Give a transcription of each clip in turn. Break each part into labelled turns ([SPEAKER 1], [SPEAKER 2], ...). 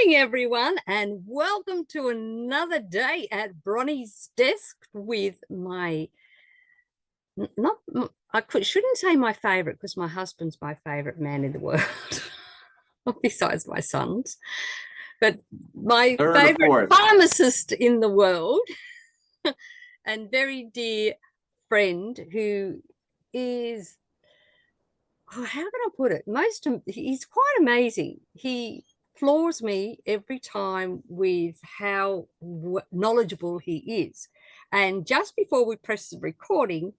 [SPEAKER 1] morning, everyone, and welcome to another day at Bronie's desk with my not shouldn't say my favorite because my husband's my favorite man in the world, besides my sons, but my
[SPEAKER 2] Third or
[SPEAKER 1] favorite
[SPEAKER 2] fourth.
[SPEAKER 1] pharmacist in the world and very dear friend who is, oh, how can I put it? He's quite amazing. He floors me every time with how knowledgeable he is. And just before we press the recording,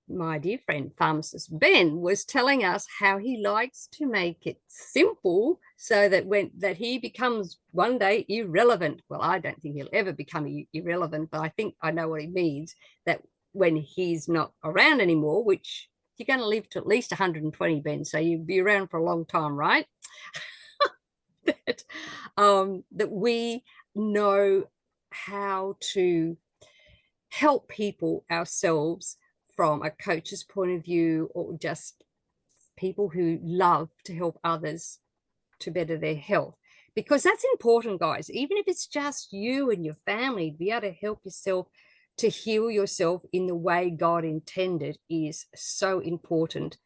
[SPEAKER 1] my dear friend pharmacist Ben was telling us how he likes to make it simple so that he becomes one day irrelevant. Well, I don't think he'll ever become irrelevant, but I think I know what he means, that when he's not around anymore, which you're going to live to at least 120, Ben, so you'll be around for a long time, right? that we know how to help people ourselves from a coach's point of view, or just people who love to help others to better their health. Because that's important, guys. Even if it's just you and your family, be able to help yourself to heal yourself in the way God intended is so important,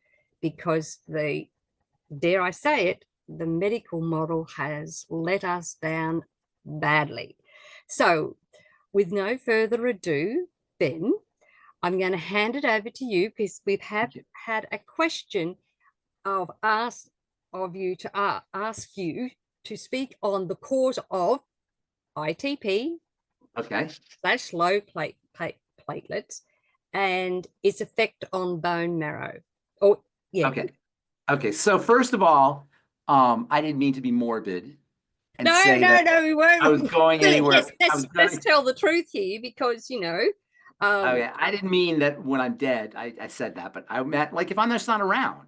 [SPEAKER 1] because dare I say it, the medical model has let us down badly. So with no further ado, Ben, I'm going to hand it over to you, because we've had a question of you to ask you to speak on the cause of ITP,
[SPEAKER 2] Okay.
[SPEAKER 1] / low platelets, and its effect on bone marrow. Oh, yeah.
[SPEAKER 2] Okay. So first of all, I didn't mean to be morbid and
[SPEAKER 1] No, we weren't.
[SPEAKER 2] I was going anywhere.
[SPEAKER 1] Let's tell the truth here, because
[SPEAKER 2] Okay, I didn't mean that when I'm dead. I said that, but I meant like if I'm just not around.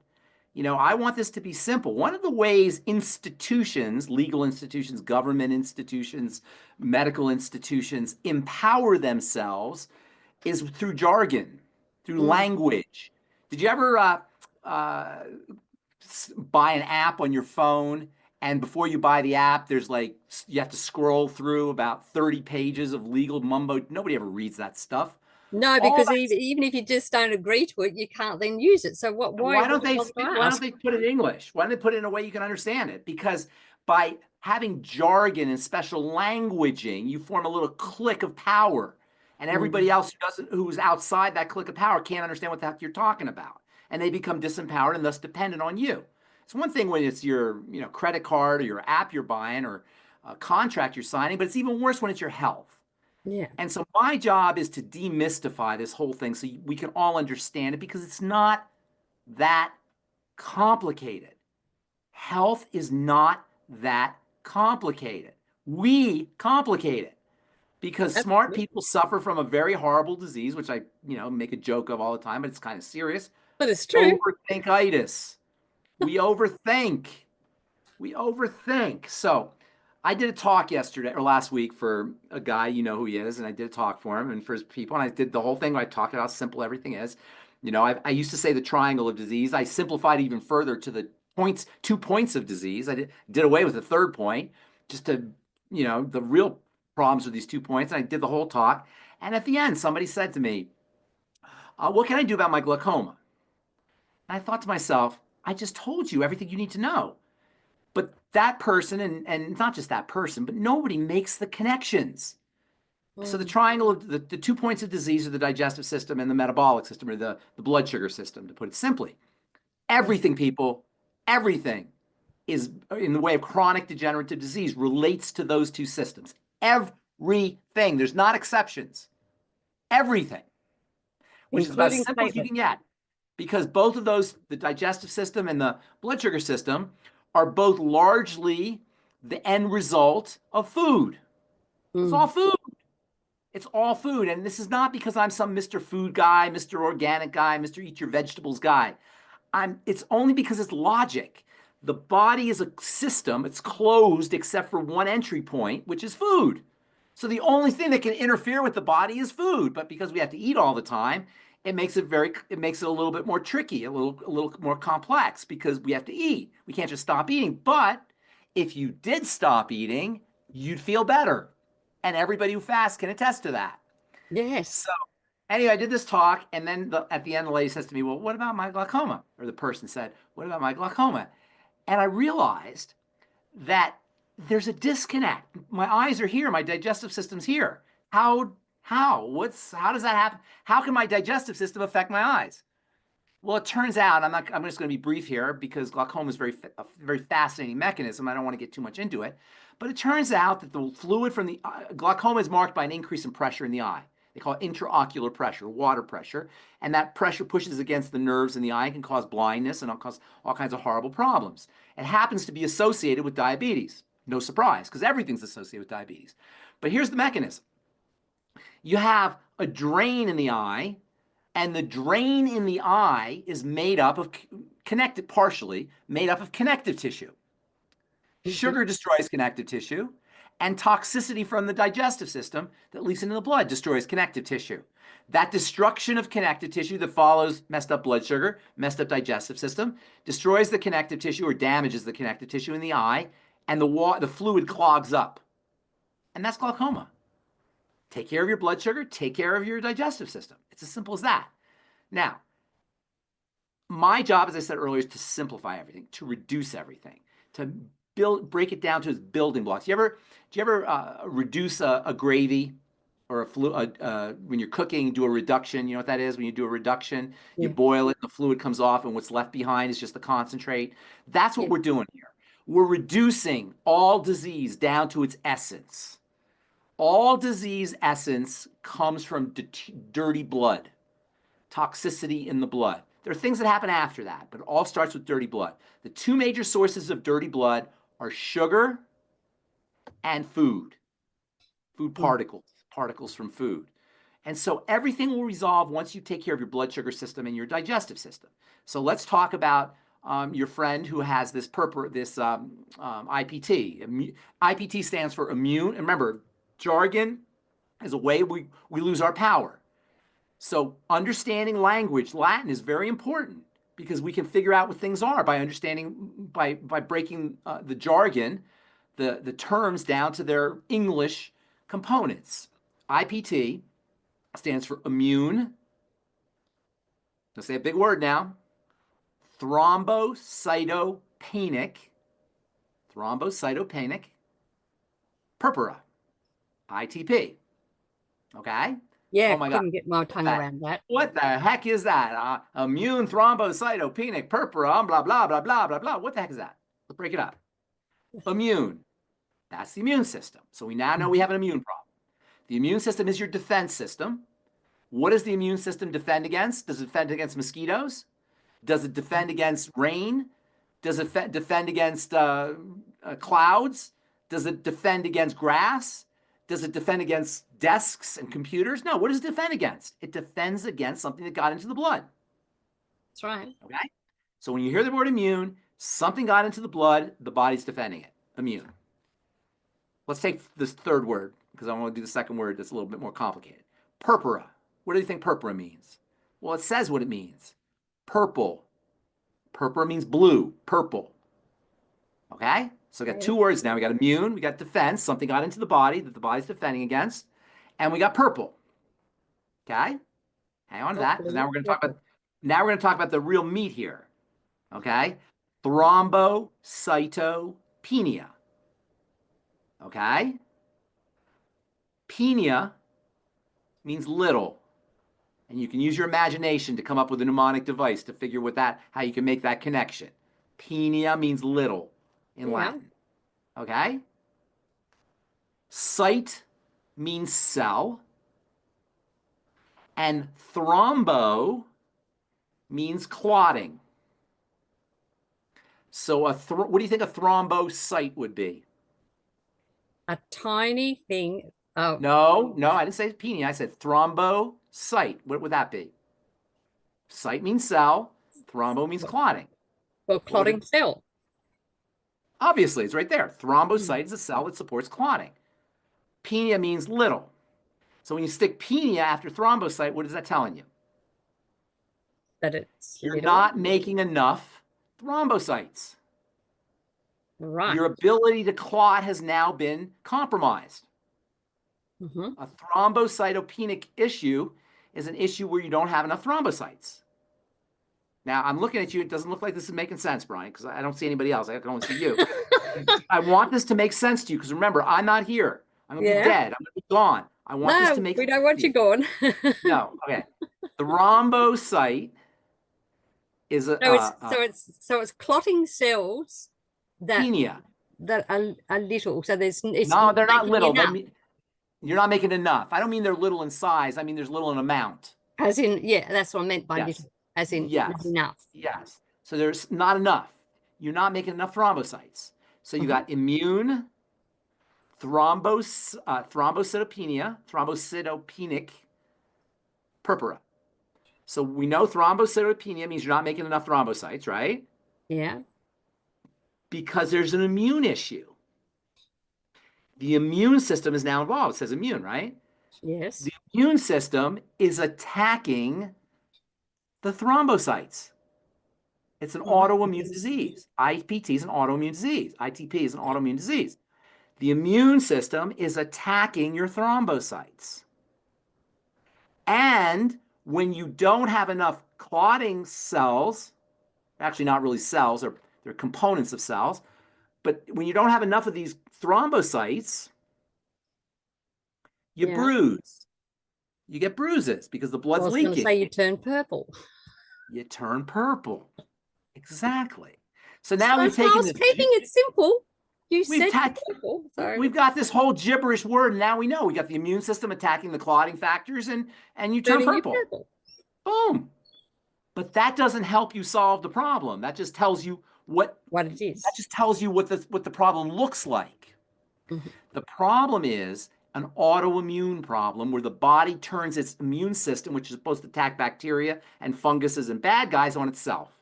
[SPEAKER 2] I want this to be simple. One of the ways institutions, legal institutions, government institutions, medical institutions empower themselves is through jargon, through language. Did you ever buy an app on your phone, and before you buy the app, there's like, you have to scroll through about 30 pages of legal mumbo? Nobody ever reads that stuff.
[SPEAKER 1] No, because even if you just don't agree to it, you can't then use it. So
[SPEAKER 2] why don't they put it in English? Why don't they put it in a way you can understand it? Because by having jargon and special languaging, you form a little clique of power, and everybody else who's outside that clique of power can't understand what the heck you're talking about, and they become disempowered and thus dependent on you. It's one thing when it's your credit card or your app you're buying or a contract you're signing, but it's even worse when it's your health.
[SPEAKER 1] Yeah.
[SPEAKER 2] And so my job is to demystify this whole thing so we can all understand it, because it's not that complicated. Health is not that complicated. We complicate it because smart people suffer from a very horrible disease, which I, make a joke of all the time, but it's kind of serious.
[SPEAKER 1] But it's true.
[SPEAKER 2] Overthinkitis. We overthink. We overthink. So I did a talk yesterday or last week for a guy, you know who he is, and I did a talk for him and for his people, and I did the whole thing where I talked about how simple everything is. I used to say the triangle of disease. I simplified even further to the 2 points of disease. I did away with the third point, just to, the real problems with these 2 points. And I did the whole talk. And at the end, somebody said to me, what can I do about my glaucoma? And I thought to myself, I just told you everything you need to know. But that person, and not just that person, but nobody makes the connections. So the triangle of the 2 points of disease are the digestive system and the metabolic system, or the blood sugar system, to put it simply. Everything, people, everything is in the way of chronic degenerative disease relates to those 2 systems. Everything. There's not exceptions. Everything. Which is about as simple as you can get. Because both of those, the digestive system and the blood sugar system, are both largely the end result of food. It's all food. It's all food. And this is not because I'm some Mr. Food guy, Mr. Organic guy, Mr. Eat Your Vegetables guy. It's only because it's logic. The body is a system. It's closed except for one entry point, which is food. So the only thing that can interfere with the body is food. But because we have to eat all the time, it makes it a little bit more tricky, a little more complex, because we have to eat. We can't just stop eating. But If you did stop eating, you'd feel better. And everybody who fasts can attest to that.
[SPEAKER 1] Yes.
[SPEAKER 2] So anyway, I did this talk, and then at the end, the lady says to me, well, what about my glaucoma? Or the person said, what about my glaucoma? And I realized that there's a disconnect. My eyes are here, my digestive system's here. How does that happen? How can my digestive system affect my eyes? Well, it turns out, I'm just going to be brief here because glaucoma is a very fascinating mechanism. I don't want to get too much into it. But it turns out that the fluid from the glaucoma is marked by an increase in pressure in the eye. They call it intraocular pressure, water pressure. And that pressure pushes against the nerves in the eye and can cause blindness and cause all kinds of horrible problems. It happens to be associated with diabetes. No surprise, because everything's associated with diabetes. But here's the mechanism. You have a drain in the eye, and the drain in the eye is made up of partially made up of connective tissue. Sugar destroys connective tissue, and toxicity from the digestive system that leaks into the blood destroys connective tissue. That destruction of connective tissue that follows messed up blood sugar, messed up digestive system, destroys the connective tissue or damages the connective tissue in the eye, and the fluid clogs up. And that's glaucoma. Take care of your blood sugar, take care of your digestive system. It's as simple as that. Now, my job, as I said earlier, is to simplify everything, to reduce everything, to break it down to its building blocks. Do you ever reduce a gravy or when you're cooking, do a reduction? You know what that is? When you do a reduction, you boil it, and the fluid comes off, and what's left behind is just the concentrate. That's what we're doing here. We're reducing all disease down to its essence. All disease essence comes from dirty blood, toxicity in the blood. There are things that happen after that, but it all starts with dirty blood. The two major sources of dirty blood are sugar and food particles from food. And so everything will resolve once you take care of your blood sugar system and your digestive system. So let's talk about your friend who has this IPT. IPT stands for immune. And remember, jargon is a way we lose our power. So understanding language, Latin, is very important because we can figure out what things are by understanding, by breaking the jargon, the terms down to their English components. IPT stands for immune. Let's say a big word now. Thrombocytopenic Purpura. ITP. Okay?
[SPEAKER 1] Yeah,
[SPEAKER 2] Oh my God.
[SPEAKER 1] couldn't get my tongue around that.
[SPEAKER 2] What the heck is that? Immune thrombocytopenic purpura, blah, blah, blah, blah, blah, blah. What the heck is that? Let's break it up. Immune. That's the immune system. So we now know we have an immune problem. The immune system is your defense system. What does the immune system defend against? Does it defend against mosquitoes? Does it defend against rain? Does it defend against clouds? Does it defend against grass? Does it defend against desks and computers? No. What does it defend against? It defends against something that got into the blood.
[SPEAKER 1] That's right.
[SPEAKER 2] Okay? So when you hear the word immune, something got into the blood, the body's defending it. Immune. Let's take this third word because I want to do the second word that's a little bit more complicated. Purpura. What do you think purpura means? Well, it says what it means. Purple. Purpura means blue, purple. Okay? So we got two words now. We got immune, we got defense, something got into the body that the body's defending against, and we got purple. Okay? Hang on to that, because now we're going to talk about the real meat here. Okay? Thrombocytopenia. Okay? Penia means little. And you can use your imagination to come up with a mnemonic device to figure how you can make that connection. Penia means little in Latin. Okay? Cyte means cell. And thrombo means clotting. So what do you think a thrombocyte would be?
[SPEAKER 1] A tiny thing.
[SPEAKER 2] No, I didn't say penia. I said thrombocyte. What would that be? Cyte means cell. Thrombo means clotting.
[SPEAKER 1] Well, clotting cell.
[SPEAKER 2] Obviously, it's right there. Thrombocyte is a cell that supports clotting. Penia means little. So when you stick penia after thrombocyte, what is that telling you?
[SPEAKER 1] That it's
[SPEAKER 2] You're not making enough thrombocytes.
[SPEAKER 1] Right.
[SPEAKER 2] your ability to clot has now been compromised.
[SPEAKER 1] Mm-hmm.
[SPEAKER 2] A thrombocytopenic issue is an issue where you don't have enough thrombocytes. Now, I'm looking at you. It doesn't look like this is making sense, Bronie, because I don't see anybody else. I can only see you. I want this to make sense to you, because remember, I'm not here. I'm going to be
[SPEAKER 1] Yeah.
[SPEAKER 2] dead. I'm going to be gone. I want this to
[SPEAKER 1] No,
[SPEAKER 2] make
[SPEAKER 1] we
[SPEAKER 2] sense
[SPEAKER 1] don't want
[SPEAKER 2] to
[SPEAKER 1] you
[SPEAKER 2] you.
[SPEAKER 1] gone.
[SPEAKER 2] No, okay. Thrombocyte is a
[SPEAKER 1] So it's clotting cells that
[SPEAKER 2] penia.
[SPEAKER 1] are little. So it's
[SPEAKER 2] No,
[SPEAKER 1] not
[SPEAKER 2] they're not
[SPEAKER 1] making
[SPEAKER 2] little.
[SPEAKER 1] enough.
[SPEAKER 2] You're not making enough. I don't mean they're little in size. I mean there's little in amount.
[SPEAKER 1] As in, yeah, that's what I meant by
[SPEAKER 2] Yes.
[SPEAKER 1] little. As in, not
[SPEAKER 2] Yes.
[SPEAKER 1] enough.
[SPEAKER 2] Yes. So there's not enough. You're not making enough thrombocytes. So you got immune thrombocytopenic purpura. So we know thrombocytopenia means you're not making enough thrombocytes, right?
[SPEAKER 1] Yeah.
[SPEAKER 2] Because there's an immune issue. The immune system is now involved. It says immune, right?
[SPEAKER 1] Yes.
[SPEAKER 2] The immune system is attacking the thrombocytes. It's an autoimmune disease. IPT is an autoimmune disease. ITP is an autoimmune disease. The immune system is attacking your thrombocytes. And when you don't have enough clotting cells, actually not really cells, they're components of cells, but when you don't have enough of these thrombocytes, you bruise. You get bruises because the
[SPEAKER 1] I
[SPEAKER 2] blood's
[SPEAKER 1] was going to
[SPEAKER 2] leaking.
[SPEAKER 1] say you turn purple.
[SPEAKER 2] You turn purple. Exactly. So now we've
[SPEAKER 1] So
[SPEAKER 2] taken
[SPEAKER 1] I was keeping it simple. You said purple. So
[SPEAKER 2] we've got this whole gibberish word, and now we know. We got the immune system attacking the clotting factors, and you turn purple. Boom. But that doesn't help you solve the problem. That just tells you what
[SPEAKER 1] it is.
[SPEAKER 2] That just tells you what the problem looks like.
[SPEAKER 1] Mm-hmm.
[SPEAKER 2] The problem is an autoimmune problem where the body turns its immune system, which is supposed to attack bacteria and funguses and bad guys, on itself.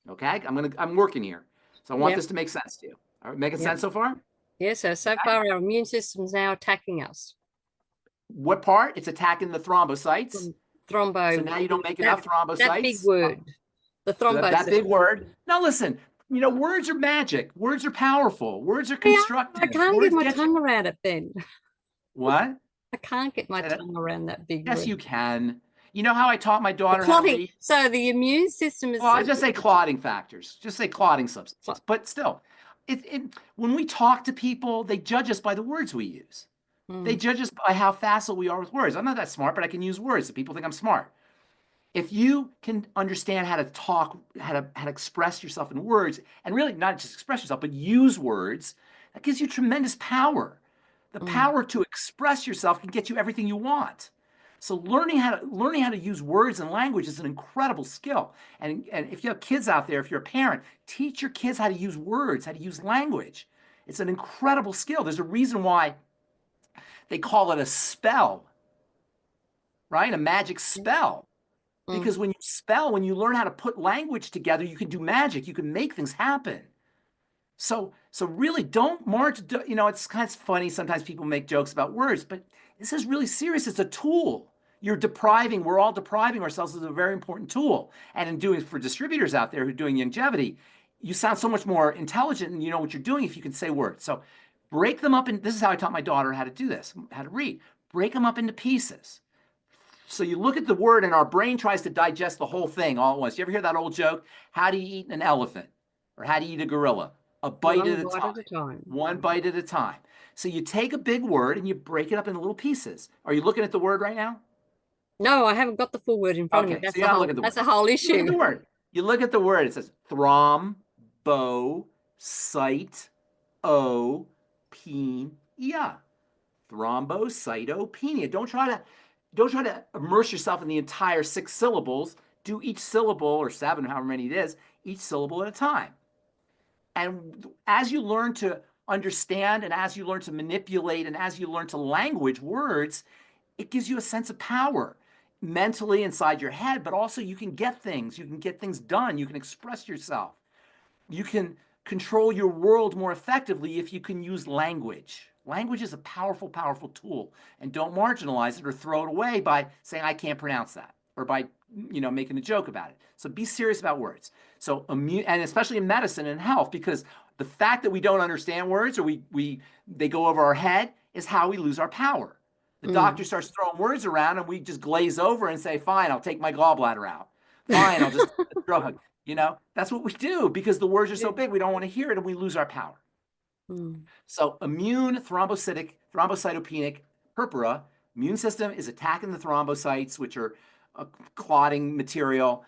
[SPEAKER 2] Okay, I'm working here, so I want this to make sense to you. All right, making sense so far?
[SPEAKER 1] Yeah. So far our immune system is now attacking us.
[SPEAKER 2] What part? It's attacking the thrombocytes.
[SPEAKER 1] Thrombo.
[SPEAKER 2] So now you don't make enough thrombocytes.
[SPEAKER 1] That big word. The thrombocytes.
[SPEAKER 2] That big word. Now listen, words are magic. Words are powerful. Words are constructive.
[SPEAKER 1] I can't get my tongue around it, Ben.
[SPEAKER 2] What?
[SPEAKER 1] I can't get my tongue around that big word.
[SPEAKER 2] Yes, you can. You know how I taught my daughter how to read?
[SPEAKER 1] So the immune system is...
[SPEAKER 2] Well, I just say clotting factors. Just say clotting substances. But still, when we talk to people, they judge us by the words we use. They judge us by how facile we are with words. I'm not that smart, but I can use words, so people think I'm smart. If you can understand how to talk, how to express yourself in words, and really not just express yourself, but use words, that gives you tremendous power. The power to express yourself can get you everything you want. So learning how to use words and language is an incredible skill. And if you have kids out there, if you're a parent, teach your kids how to use words, how to use language. It's an incredible skill. There's a reason why they call it a spell, right? A magic spell. Because when you learn how to put language together, you can do magic. You can make things happen. So really don't march. It's kind of funny. Sometimes people make jokes about words, but this is really serious. It's a tool. We're all depriving ourselves of a very important tool. And in doing, for distributors out there who are doing longevity, you sound so much more intelligent and you know what you're doing if you can say words. So break them up. This is how I taught my daughter how to do this, how to read. Break them up into pieces. So you look at the word and our brain tries to digest the whole thing all at once. You ever hear that old joke? How do you eat an elephant? Or how do you eat a gorilla? A bite at a time. One bite at a time. So you take a big word and you break it up into little pieces. Are you looking at the word right now?
[SPEAKER 1] No, I haven't got the full word in front of me. That's a whole issue.
[SPEAKER 2] Look at the word. You look at the word. It says thrombocytopenia. Thrombocytopenia. Don't try to immerse yourself in the entire 6 syllables. Do each syllable, or 7, however many it is, each syllable at a time. And as you learn to understand, and as you learn to manipulate, and as you learn to language words, it gives you a sense of power mentally inside your head, but also you can get things done. You can express yourself. You can control your world more effectively if you can use language. Language is a powerful, powerful tool, and don't marginalize it or throw it away by saying, I can't pronounce that, or by making a joke about it. So be serious about words. So and especially in medicine and health, because The fact that we don't understand words or they go over our head is how we lose our power. The doctor starts throwing words around and we just glaze over and say, fine, I'll take my gallbladder out. Fine, I'll just take the drug. You know, that's what we do because the words are so big, we don't want to hear it and we lose our power. So immune thrombocytopenic purpura, immune system is attacking the thrombocytes, which are clotting material.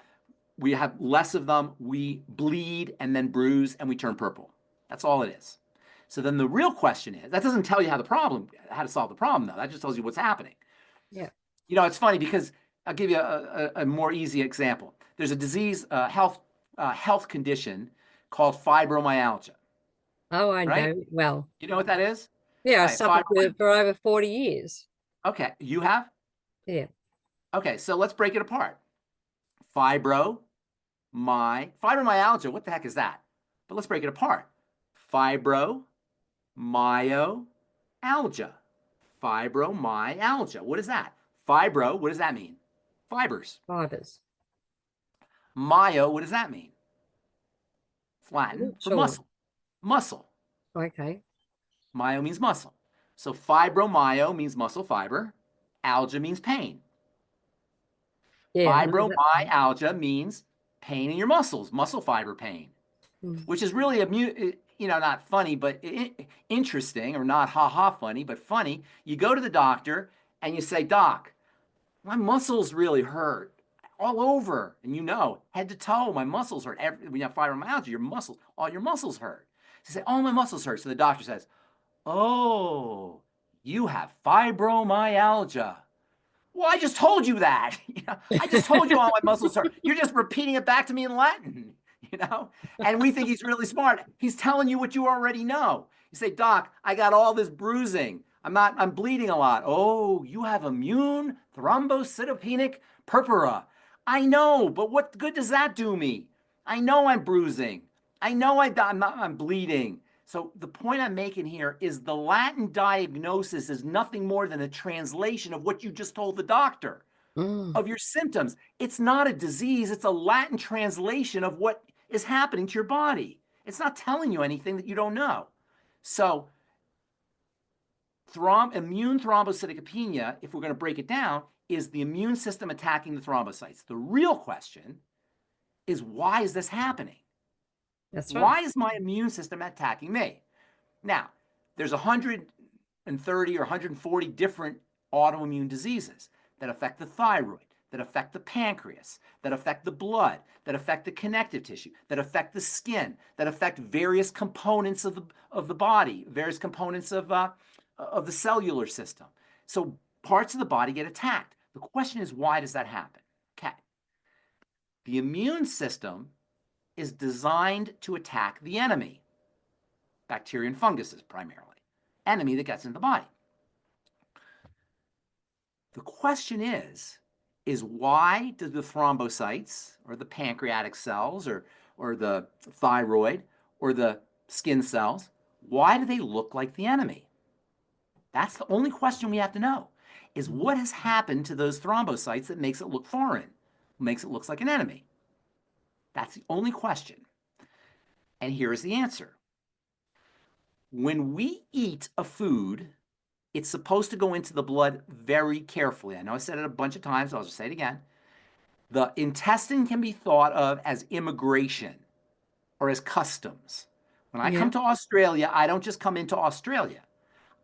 [SPEAKER 2] We have less of them, we bleed and then bruise and we turn purple. That's all it is. So then the real question is, that doesn't tell you how to solve the problem though. That just tells you what's happening.
[SPEAKER 1] Yeah.
[SPEAKER 2] You know, it's funny because I'll give you a more easy example. There's a disease, health condition called fibromyalgia.
[SPEAKER 1] Oh, I
[SPEAKER 2] right?
[SPEAKER 1] know. Well,
[SPEAKER 2] You know what that is?
[SPEAKER 1] yeah, I
[SPEAKER 2] All right,
[SPEAKER 1] suffered with it for over 40 years.
[SPEAKER 2] Okay, you have?
[SPEAKER 1] Yeah.
[SPEAKER 2] Okay, so let's break it apart. Fibromyalgia, what the heck is that? But let's break it apart. Fibromyalgia. Fibromyalgia. What is that? Fibro, what does that mean? Fibers.
[SPEAKER 1] Fibers.
[SPEAKER 2] Myo, what does that mean? It's Latin for
[SPEAKER 1] Sure.
[SPEAKER 2] muscle. Muscle.
[SPEAKER 1] Okay.
[SPEAKER 2] Myo means muscle. So fibromyo means muscle fiber. Algia means pain.
[SPEAKER 1] Yeah.
[SPEAKER 2] Fibromyalgia means pain in your muscles, muscle fiber pain, which is really not funny, but interesting, or not ha-ha funny, but funny. You go to the doctor and you say, Doc, my muscles really hurt all over. And head to toe, my muscles hurt. When you have fibromyalgia, all your muscles hurt. So you say, oh, my muscles hurt. So the doctor says, oh, you have fibromyalgia. Well, I just told you that. I just told you all my muscles hurt. You're just repeating it back to me in Latin, And we think he's really smart. He's telling you what you already know. You say, Doc, I got all this bruising. I'm bleeding a lot. Oh, you have immune thrombocytopenic purpura. I know, but what good does that do me? I know I'm bruising. I know I'm bleeding. So the point I'm making here is the Latin diagnosis is nothing more than a translation of what you just told the doctor of your symptoms. It's not a disease. It's a Latin translation of what is happening to your body. It's not telling you anything that you don't know. So immune thrombocytopenia, if we're going to break it down, is the immune system attacking the thrombocytes. The real question is, why is this happening?
[SPEAKER 1] That's right.
[SPEAKER 2] Why is my immune system attacking me? Now, there's 130 or 140 different autoimmune diseases that affect the thyroid, that affect the pancreas, that affect the blood, that affect the connective tissue, that affect the skin, that affect various components of the body, various components of the cellular system. So parts of the body get attacked. The question is, why does that happen? Okay. The immune system is designed to attack the enemy, bacteria and funguses primarily, enemy that gets into the body. The question is why do the thrombocytes or the pancreatic cells or the thyroid or the skin cells, why do they look like the enemy? That's the only question we have to know, is what has happened to those thrombocytes that makes it look foreign, makes it look like an enemy? That's the only question. And here is the answer. When we eat a food, it's supposed to go into the blood very carefully. I know I said it a bunch of times, so I'll just say it again. The intestine can be thought of as immigration or as customs. When I come to Australia, I don't just come into Australia.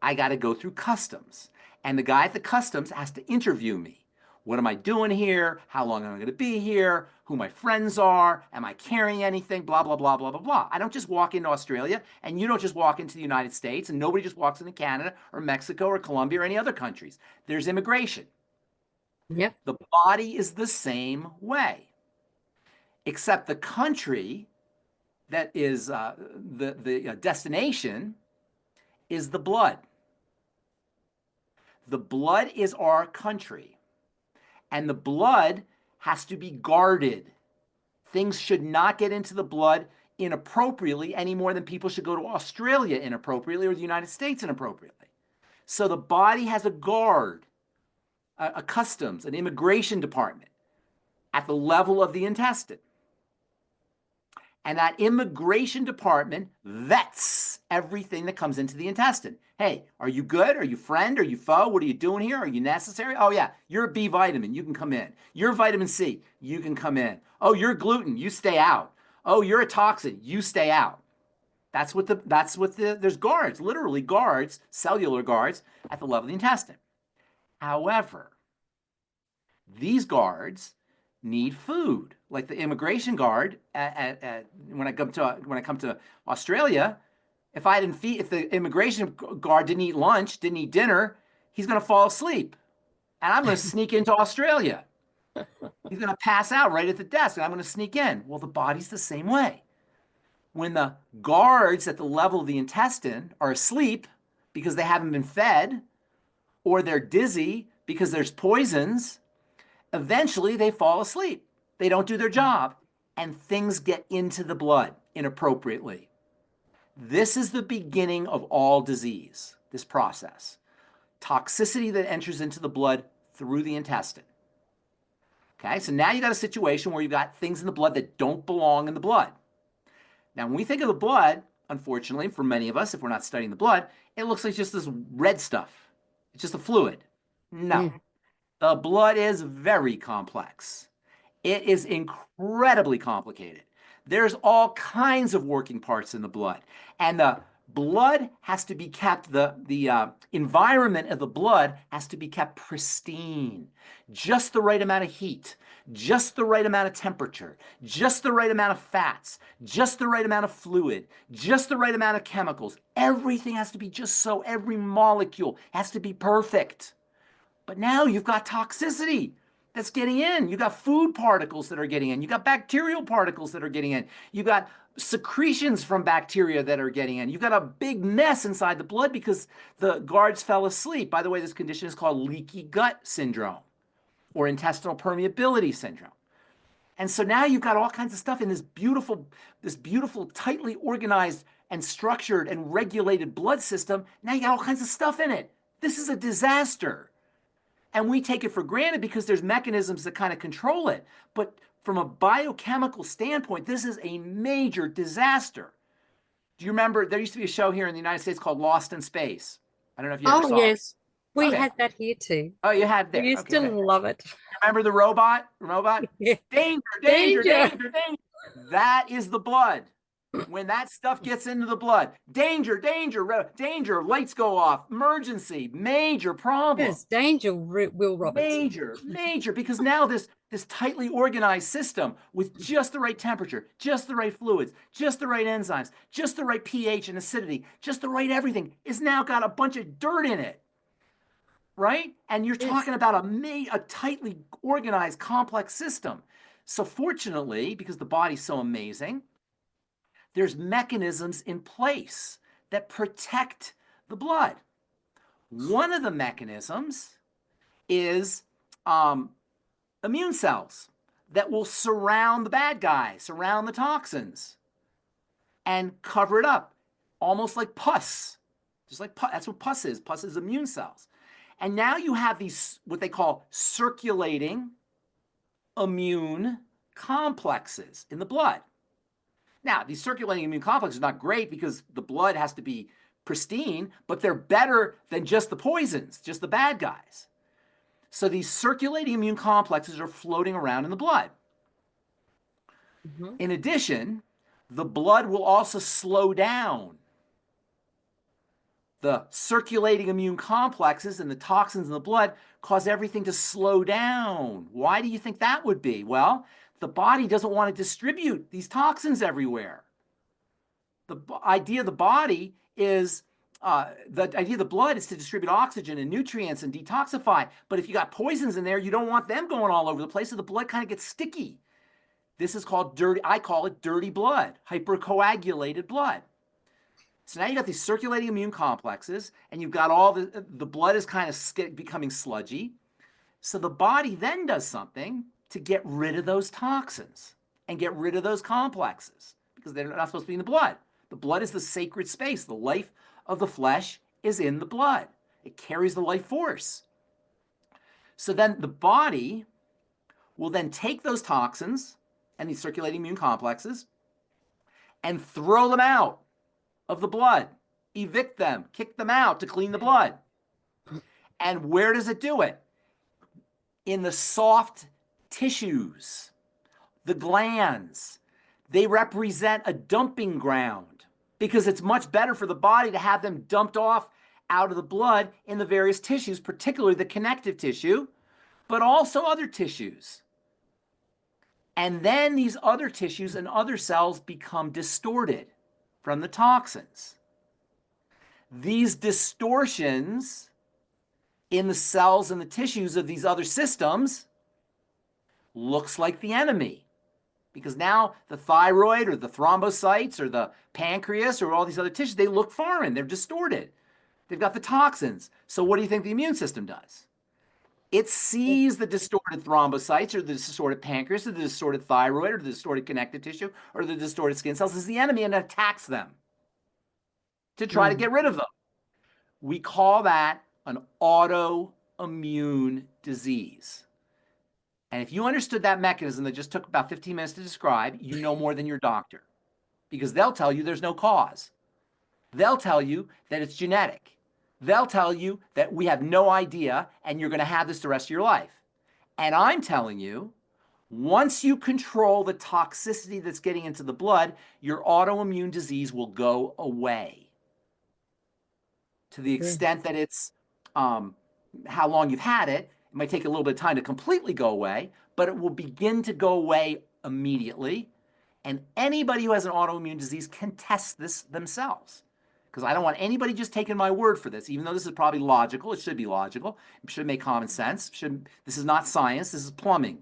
[SPEAKER 2] I got to go through customs. And the guy at the customs has to interview me. What am I doing here? How long am I going to be here? Who my friends are? Am I carrying anything? Blah, blah, blah, blah, blah, blah. I don't just walk into Australia, and you don't just walk into the United States, and nobody just walks into Canada or Mexico or Colombia or any other countries. There's immigration.
[SPEAKER 1] Yep.
[SPEAKER 2] The body is the same way, except the country that is the destination is the blood. The blood is our country. And the blood has to be guarded. Things should not get into the blood inappropriately any more than people should go to Australia inappropriately or the United States inappropriately. So the body has a guard, a customs, an immigration department at the level of the intestine. And that immigration department vets everything that comes into the intestine. Hey, are you good? Are you friend? Are you foe? What are you doing here? Are you necessary? Oh, yeah, you're a B vitamin. You can come in. You're vitamin C. You can come in. Oh, you're gluten. You stay out. Oh, you're a toxin. You stay out. There's guards, literally guards, cellular guards at the level of the intestine. However, these guards need food. Like the immigration guard when I come to Australia, if the immigration guard didn't eat lunch, didn't eat dinner, he's going to fall asleep, and I'm going to sneak into Australia. He's going to pass out right at the desk, and I'm going to sneak in. Well, the body's the same way. When the guards at the level of the intestine are asleep because they haven't been fed, or they're dizzy because there's poisons, eventually they fall asleep. They don't do their job, and things get into the blood inappropriately. This is the beginning of all disease, this process. Toxicity that enters into the blood through the intestine. Okay, so now you got a situation where you've got things in the blood that don't belong in the blood. Now, when we think of the blood, unfortunately, for many of us, if we're not studying the blood, it looks like just this red stuff. It's just a fluid. No, the blood is very complex. It is incredibly complicated. There's all kinds of working parts in the blood. And the blood has to be kept, the environment of the blood has to be kept pristine. Just the right amount of heat, just the right amount of temperature, just the right amount of fats, just the right amount of fluid, just the right amount of chemicals. Everything has to be just so. Every molecule has to be perfect. But now you've got toxicity that's getting in. You've got food particles that are getting in. You've got bacterial particles that are getting in. You've got secretions from bacteria that are getting in. You've got a big mess inside the blood because the guards fell asleep. By the way, this condition is called leaky gut syndrome or intestinal permeability syndrome. And so now you've got all kinds of stuff in this beautiful, tightly organized and structured and regulated blood system. Now you got all kinds of stuff in it. This is a disaster. And we take it for granted because there's mechanisms that kind of control it. But from a biochemical standpoint, this is a major disaster. Do you remember there used to be a show here in the United States called Lost in Space? I don't know if you ever saw it.
[SPEAKER 1] Yes. We
[SPEAKER 2] Okay.
[SPEAKER 1] had that here too.
[SPEAKER 2] Oh, you had there.
[SPEAKER 1] We used to love it.
[SPEAKER 2] Remember the robot?
[SPEAKER 1] Yeah.
[SPEAKER 2] Danger, danger, danger, danger. That is the blood. When that stuff gets into the blood, danger, danger, danger, lights go off, emergency, major problem.
[SPEAKER 1] Yes, danger, Will Roberts.
[SPEAKER 2] Major, because now this tightly organized system with just the right temperature, just the right fluids, just the right enzymes, just the right pH and acidity, just the right everything, is now got a bunch of dirt in it, right? And you're talking about a tightly organized, complex system. So fortunately, because the body's so amazing, there's mechanisms in place that protect the blood. One of the mechanisms is immune cells that will surround the bad guys, surround the toxins, and cover it up, almost like pus. Just like pus, that's what pus is. Pus is immune cells. And now you have these, what they call circulating immune complexes in the blood. Now, these circulating immune complexes are not great because the blood has to be pristine, but they're better than just the poisons, just the bad guys. So these circulating immune complexes are floating around in the blood. Mm-hmm. In addition, the blood will also slow down. The circulating immune complexes and the toxins in the blood cause everything to slow down. Why do you think that would be? Well, the body doesn't want to distribute these toxins everywhere. The idea of the body is, the idea of the blood is to distribute oxygen and nutrients and detoxify. But if you got poisons in there, you don't want them going all over the place, so the blood kind of gets sticky. This is called dirty, I call it dirty blood, hypercoagulated blood. So now you got these circulating immune complexes, and you've got all the blood is kind of becoming sludgy. So the body then does something to get rid of those toxins and get rid of those complexes because they're not supposed to be in the blood. The blood is the sacred space. The life of the flesh is in the blood. It carries the life force. So then the body will then take those toxins and these circulating immune complexes, and throw them out of the blood, evict them, kick them out to clean the blood. And where does it do it? In the soft tissues, the glands. They represent a dumping ground because it's much better for the body to have them dumped off out of the blood in the various tissues, particularly the connective tissue, but also other tissues. And then these other tissues and other cells become distorted from the toxins. These distortions in the cells and the tissues of these other systems looks like the enemy. Because now the thyroid or the thrombocytes or the pancreas or all these other tissues, they look foreign. They're distorted. They've got the toxins. So what do you think the immune system does? It sees the distorted thrombocytes or the distorted pancreas or the distorted thyroid or the distorted connective tissue or the distorted skin cells as the enemy and attacks them to try to get rid of them. We call that an autoimmune disease. And if you understood that mechanism that just took about 15 minutes to describe, you know more than your doctor, because they'll tell you there's no cause. They'll tell you that it's genetic. They'll tell you that we have no idea and you're going to have this the rest of your life. And I'm telling you, once you control the toxicity that's getting into the blood, your autoimmune disease will go away. To the extent that it's how long you've had it, it might take a little bit of time to completely go away, but it will begin to go away immediately. And anybody who has an autoimmune disease can test this themselves. Because I don't want anybody just taking my word for this, even though this is probably logical. It should be logical. It should make common sense. This is not science. This is plumbing.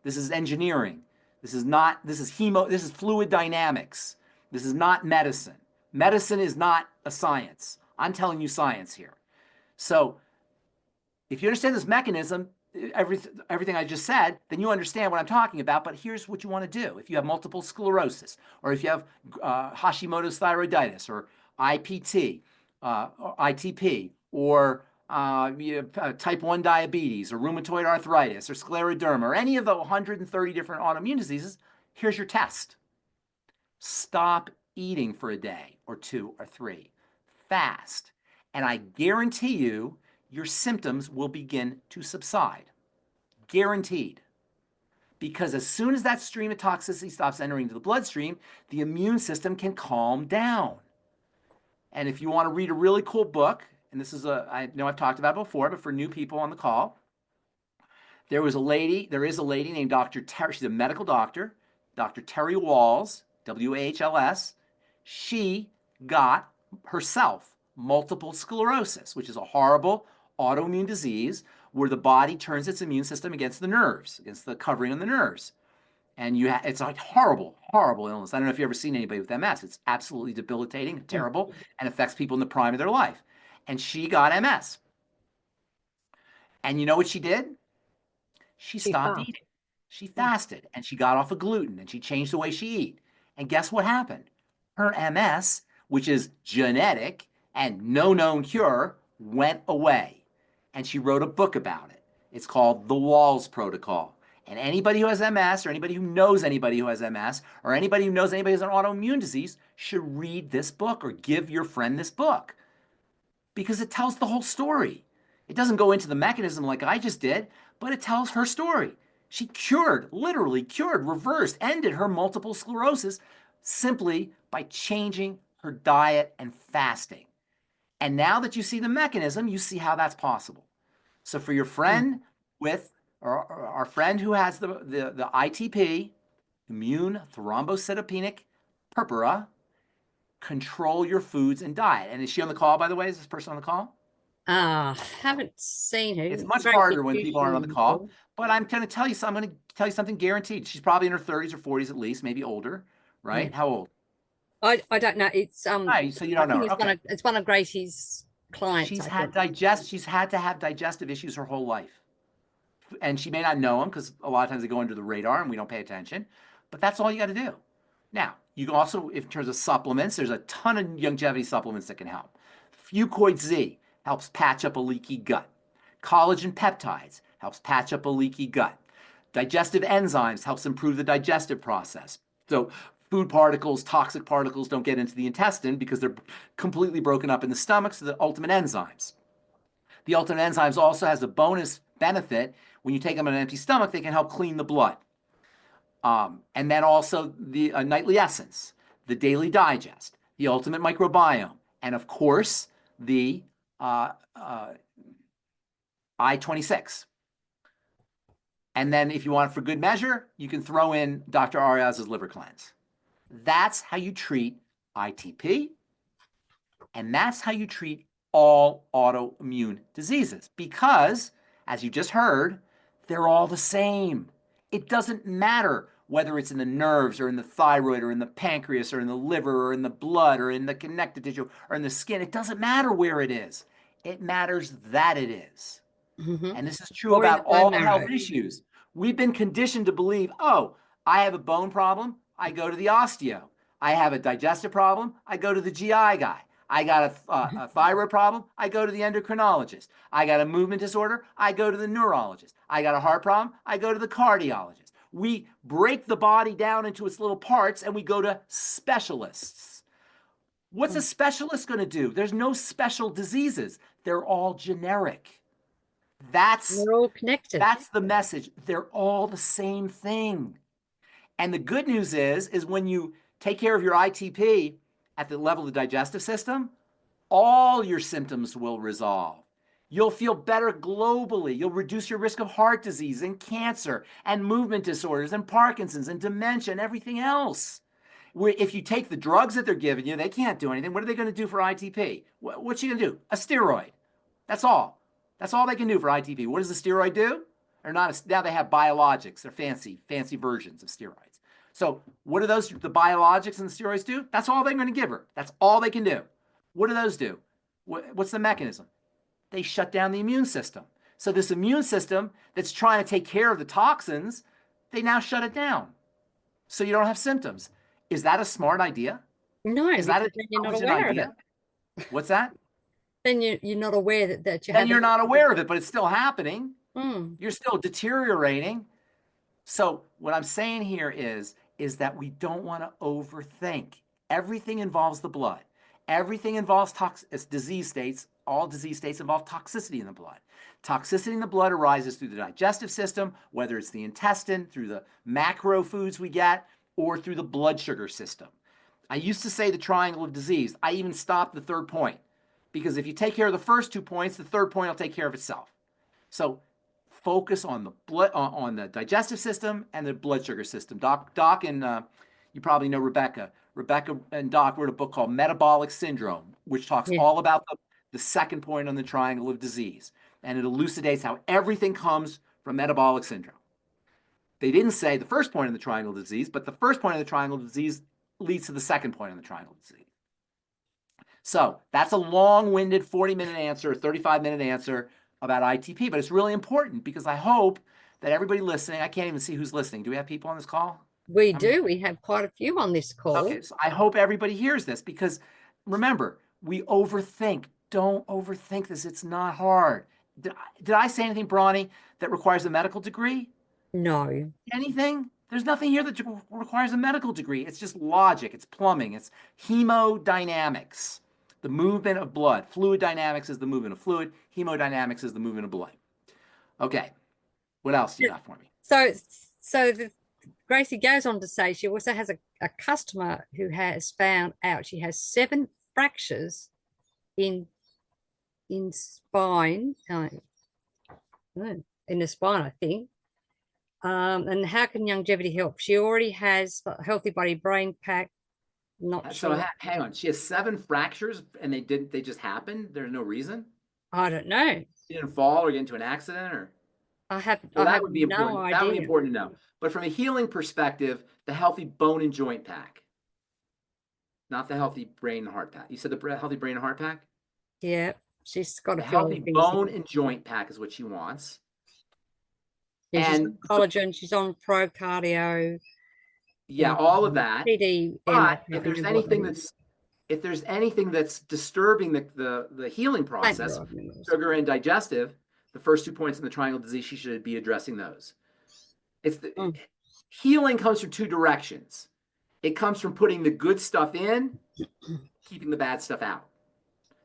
[SPEAKER 2] This is engineering. This is fluid dynamics. This is not medicine. Medicine is not a science. I'm telling you science here. So if you understand this mechanism, everything I just said, then you understand what I'm talking about. But here's what you want to do. If you have multiple sclerosis, or if you have Hashimoto's thyroiditis, or IPT, or ITP, or type 1 diabetes, or rheumatoid arthritis, or scleroderma, or any of the 130 different autoimmune diseases, here's your test. Stop eating for a day, or 2, or 3. Fast. And I guarantee you, your symptoms will begin to subside. Guaranteed. Because as soon as that stream of toxicity stops entering into the bloodstream, the immune system can calm down. And if you want to read a really cool book, and this is I know I've talked about it before, but for new people on the call, there is a lady named Dr. Terry, she's a medical doctor, Dr. Terry Wahls, W-A-H-L-S. She got herself multiple sclerosis, which is a horrible autoimmune disease where the body turns its immune system against the nerves, against the covering on the nerves. And it's a horrible, horrible illness. I don't know if you've ever seen anybody with MS. It's absolutely debilitating, terrible, and affects people in the prime of their life. And she got MS. And you know what she did? She stopped eating. She fasted, and she got off of gluten, and she changed the way she eat. And guess what happened? Her MS, which is genetic and no known cure, went away. And she wrote a book about it. It's called The Wahls Protocol. And anybody who has MS, or anybody who knows anybody who has MS, or anybody who knows anybody who has an autoimmune disease should read this book or give your friend this book. Because it tells the whole story. It doesn't go into the mechanism like I just did, but it tells her story. She literally cured, reversed, ended her multiple sclerosis simply by changing her diet and fasting. And now that you see the mechanism, you see how that's possible. So for your friend or our friend who has the ITP, immune thrombocytopenic purpura, control your foods and diet. And is she on the call, by the way? Is this person on the call?
[SPEAKER 1] Haven't seen her.
[SPEAKER 2] It's much harder when people aren't on the call. But I'm going to tell you something guaranteed. She's probably in her 30s or 40s at least, maybe older, right? Yeah. How old?
[SPEAKER 1] I don't know. It's
[SPEAKER 2] Right, so you don't know.
[SPEAKER 1] Okay. It's one of Gracie's clients.
[SPEAKER 2] She's had to have digestive issues her whole life. And she may not know them because a lot of times they go under the radar and we don't pay attention. But that's all you got to do. Now, you can also, in terms of supplements, there's a ton of longevity supplements that can help. Fucoid Z helps patch up a leaky gut. Collagen peptides helps patch up a leaky gut. Digestive enzymes helps improve the digestive process. So food particles, toxic particles don't get into the intestine because they're completely broken up in the stomach, so the ultimate enzymes. The ultimate enzymes also has a bonus benefit. When you take them on an empty stomach, they can help clean the blood. And then also the nightly essence, the daily digest, the ultimate microbiome, and of course, the I-26. And then if you want it for good measure, you can throw in Dr. Arias's liver cleanse. That's how you treat ITP, and that's how you treat all autoimmune diseases because, as you just heard, they're all the same. It doesn't matter whether it's in the nerves or in the thyroid or in the pancreas or in the liver or in the blood or in the connective tissue or in the skin. It doesn't matter where it is. It matters that it is. And this is true
[SPEAKER 1] Or in the
[SPEAKER 2] about
[SPEAKER 1] bone
[SPEAKER 2] all
[SPEAKER 1] marrow.
[SPEAKER 2] health issues. We've been conditioned to believe, oh, I have a bone problem, I go to the osteo. I have a digestive problem, I go to the GI guy. I got a thyroid problem, I go to the endocrinologist. I got a movement disorder, I go to the neurologist. I got a heart problem, I go to the cardiologist. We break the body down into its little parts and we go to specialists. What's a specialist going to do? There's no special diseases. They're all generic.
[SPEAKER 1] They're all connected.
[SPEAKER 2] That's the message. They're all the same thing. And the good news is when you take care of your ITP at the level of the digestive system, all your symptoms will resolve. You'll feel better globally. You'll reduce your risk of heart disease and cancer and movement disorders and Parkinson's and dementia and everything else. Where if you take the drugs that they're giving you, they can't do anything. What are they going to do for ITP? What's she going to do? A steroid. That's all. That's all they can do for ITP. What does the steroid do? Or not? Now they have biologics. They're fancy versions of steroids. So what do the biologics and the steroids do? That's all they're going to give her. That's all they can do. What do those do? What's the mechanism? They shut down the immune system. So this immune system that's trying to take care of the toxins, they now shut it down. So you don't have symptoms. Is that a smart idea?
[SPEAKER 1] No,
[SPEAKER 2] Is that
[SPEAKER 1] then you're not aware of it.
[SPEAKER 2] What's that?
[SPEAKER 1] Then you're not aware that you
[SPEAKER 2] then
[SPEAKER 1] have.
[SPEAKER 2] You're not aware of it, but it's still happening.
[SPEAKER 1] Mm.
[SPEAKER 2] You're still deteriorating. So what I'm saying here is that we don't want to overthink. Everything involves the blood. Everything involves disease states. All disease states involve toxicity in the blood. Toxicity in the blood arises through the digestive system, whether it's the intestine, through the macro foods we get, or through the blood sugar system. I used to say the triangle of disease. I even stopped the third point because if you take care of the first 2 points, the third point will take care of itself. So focus on the blood, on the digestive system and the blood sugar system. Doc and you probably know Rebecca. Rebecca and Doc wrote a book called Metabolic Syndrome, which talks all about the second point on the triangle of disease. And it elucidates how everything comes from metabolic syndrome. They didn't say the first point in the triangle of disease, but the first point of the triangle of disease leads to the second point in the triangle of disease. So that's a long-winded 40-minute answer, 35-minute answer about ITP, but it's really important because I hope that everybody listening, I can't even see who's listening. Do we have people on this call?
[SPEAKER 1] We do. We have quite a few on this call.
[SPEAKER 2] Okay, so I hope everybody hears this because remember, we overthink. Don't overthink this. It's not hard. Did I say anything, Bronie, that requires a medical degree?
[SPEAKER 1] No.
[SPEAKER 2] Anything? There's nothing here that requires a medical degree. It's just logic. It's plumbing. It's hemodynamics, the movement of blood. Fluid dynamics is the movement of fluid. Hemodynamics is the movement of blood. Okay. What else do you got for me?
[SPEAKER 1] So Gracie goes on to say she also has a customer who has found out she has 7 fractures in spine, in the spine, I think. And how can longevity help? She already has a healthy body brain pack. Not
[SPEAKER 2] so
[SPEAKER 1] sure.
[SPEAKER 2] Hang on. She has 7 fractures and they just happened? There's no reason?
[SPEAKER 1] I don't know.
[SPEAKER 2] She didn't fall or get into an accident or?
[SPEAKER 1] That would be important.
[SPEAKER 2] No idea. That would be important to know. But from a healing perspective, the healthy bone and joint pack, not the healthy brain and heart pack. You said the healthy brain and heart pack?
[SPEAKER 1] Yeah, she's got a
[SPEAKER 2] healthy bone and joint pack is what she wants.
[SPEAKER 1] Yeah, and she's on collagen. She's on pro cardio.
[SPEAKER 2] Yeah, all of that.
[SPEAKER 1] PD,
[SPEAKER 2] but if there's anything that's disturbing the healing process, sugar and digestive, the first 2 points in the triangle disease, she should be addressing those. Healing comes from 2 directions. It comes from putting the good stuff in, keeping the bad stuff out.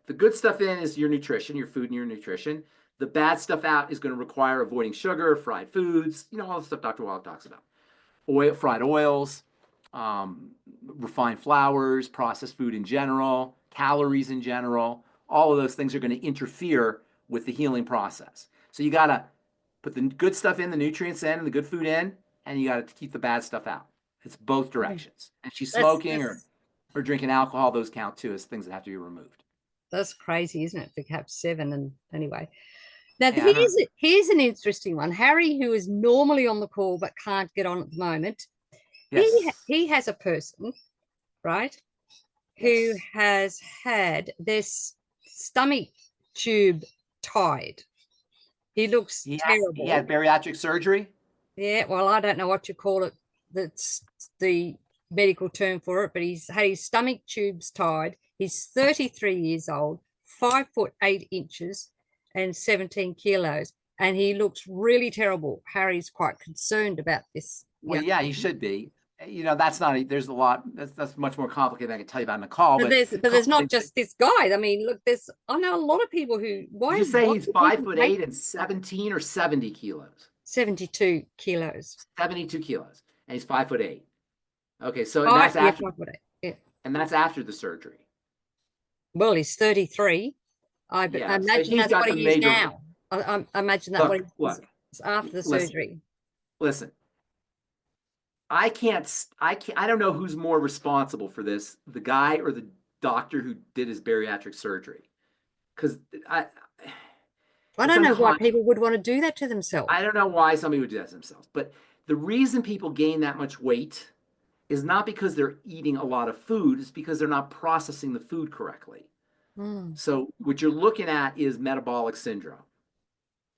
[SPEAKER 2] The good stuff in is your nutrition, your food and your nutrition. The bad stuff out is going to require avoiding sugar, fried foods, all the stuff Dr. Wallach talks about. Fried oils, refined flours, processed food in general, calories in general. All of those things are going to interfere with the healing process. So you got to put the good stuff in, the nutrients in, and the good food in, and you got to keep the bad stuff out. It's both directions. And she's smoking or drinking alcohol, those count too as things that have to be removed.
[SPEAKER 1] That's crazy, isn't it? To have 7. And anyway, now here's an interesting one. Harry, who is normally on the call but can't get on at the moment, yes. he has a person, right, who has had this stomach tube tied. He looks terrible.
[SPEAKER 2] He had bariatric surgery?
[SPEAKER 1] Yeah, well, I don't know what you call it. That's the medical term for it, but he's had his stomach tubes tied. He's 33 years old, 5'8" and 17 kilos, and he looks really terrible. Harry's quite concerned about this.
[SPEAKER 2] Well, yeah, he should be. That's not. There's a lot. That's much more complicated than I can tell you about in the call.
[SPEAKER 1] But there's not just this guy. I mean, look, I know a lot of people who.
[SPEAKER 2] Why? Did you say he's 5'8" and 17 or 70 kilos?
[SPEAKER 1] 72 kilos.
[SPEAKER 2] 72 kilos, and he's 5'8". Okay, so that's after.
[SPEAKER 1] 5'8". Yeah.
[SPEAKER 2] And that's after the surgery.
[SPEAKER 1] Well, he's 33. I imagine that's what he is now. I imagine that's what he is after the surgery.
[SPEAKER 2] Listen, I don't know who's more responsible for this, the guy or the doctor who did his bariatric surgery. Because I
[SPEAKER 1] don't know why people would want to do that to themselves.
[SPEAKER 2] I don't know why somebody would do that to themselves. But the reason people gain that much weight is not because they're eating a lot of food, it's because they're not processing the food correctly. So what you're looking at is metabolic syndrome.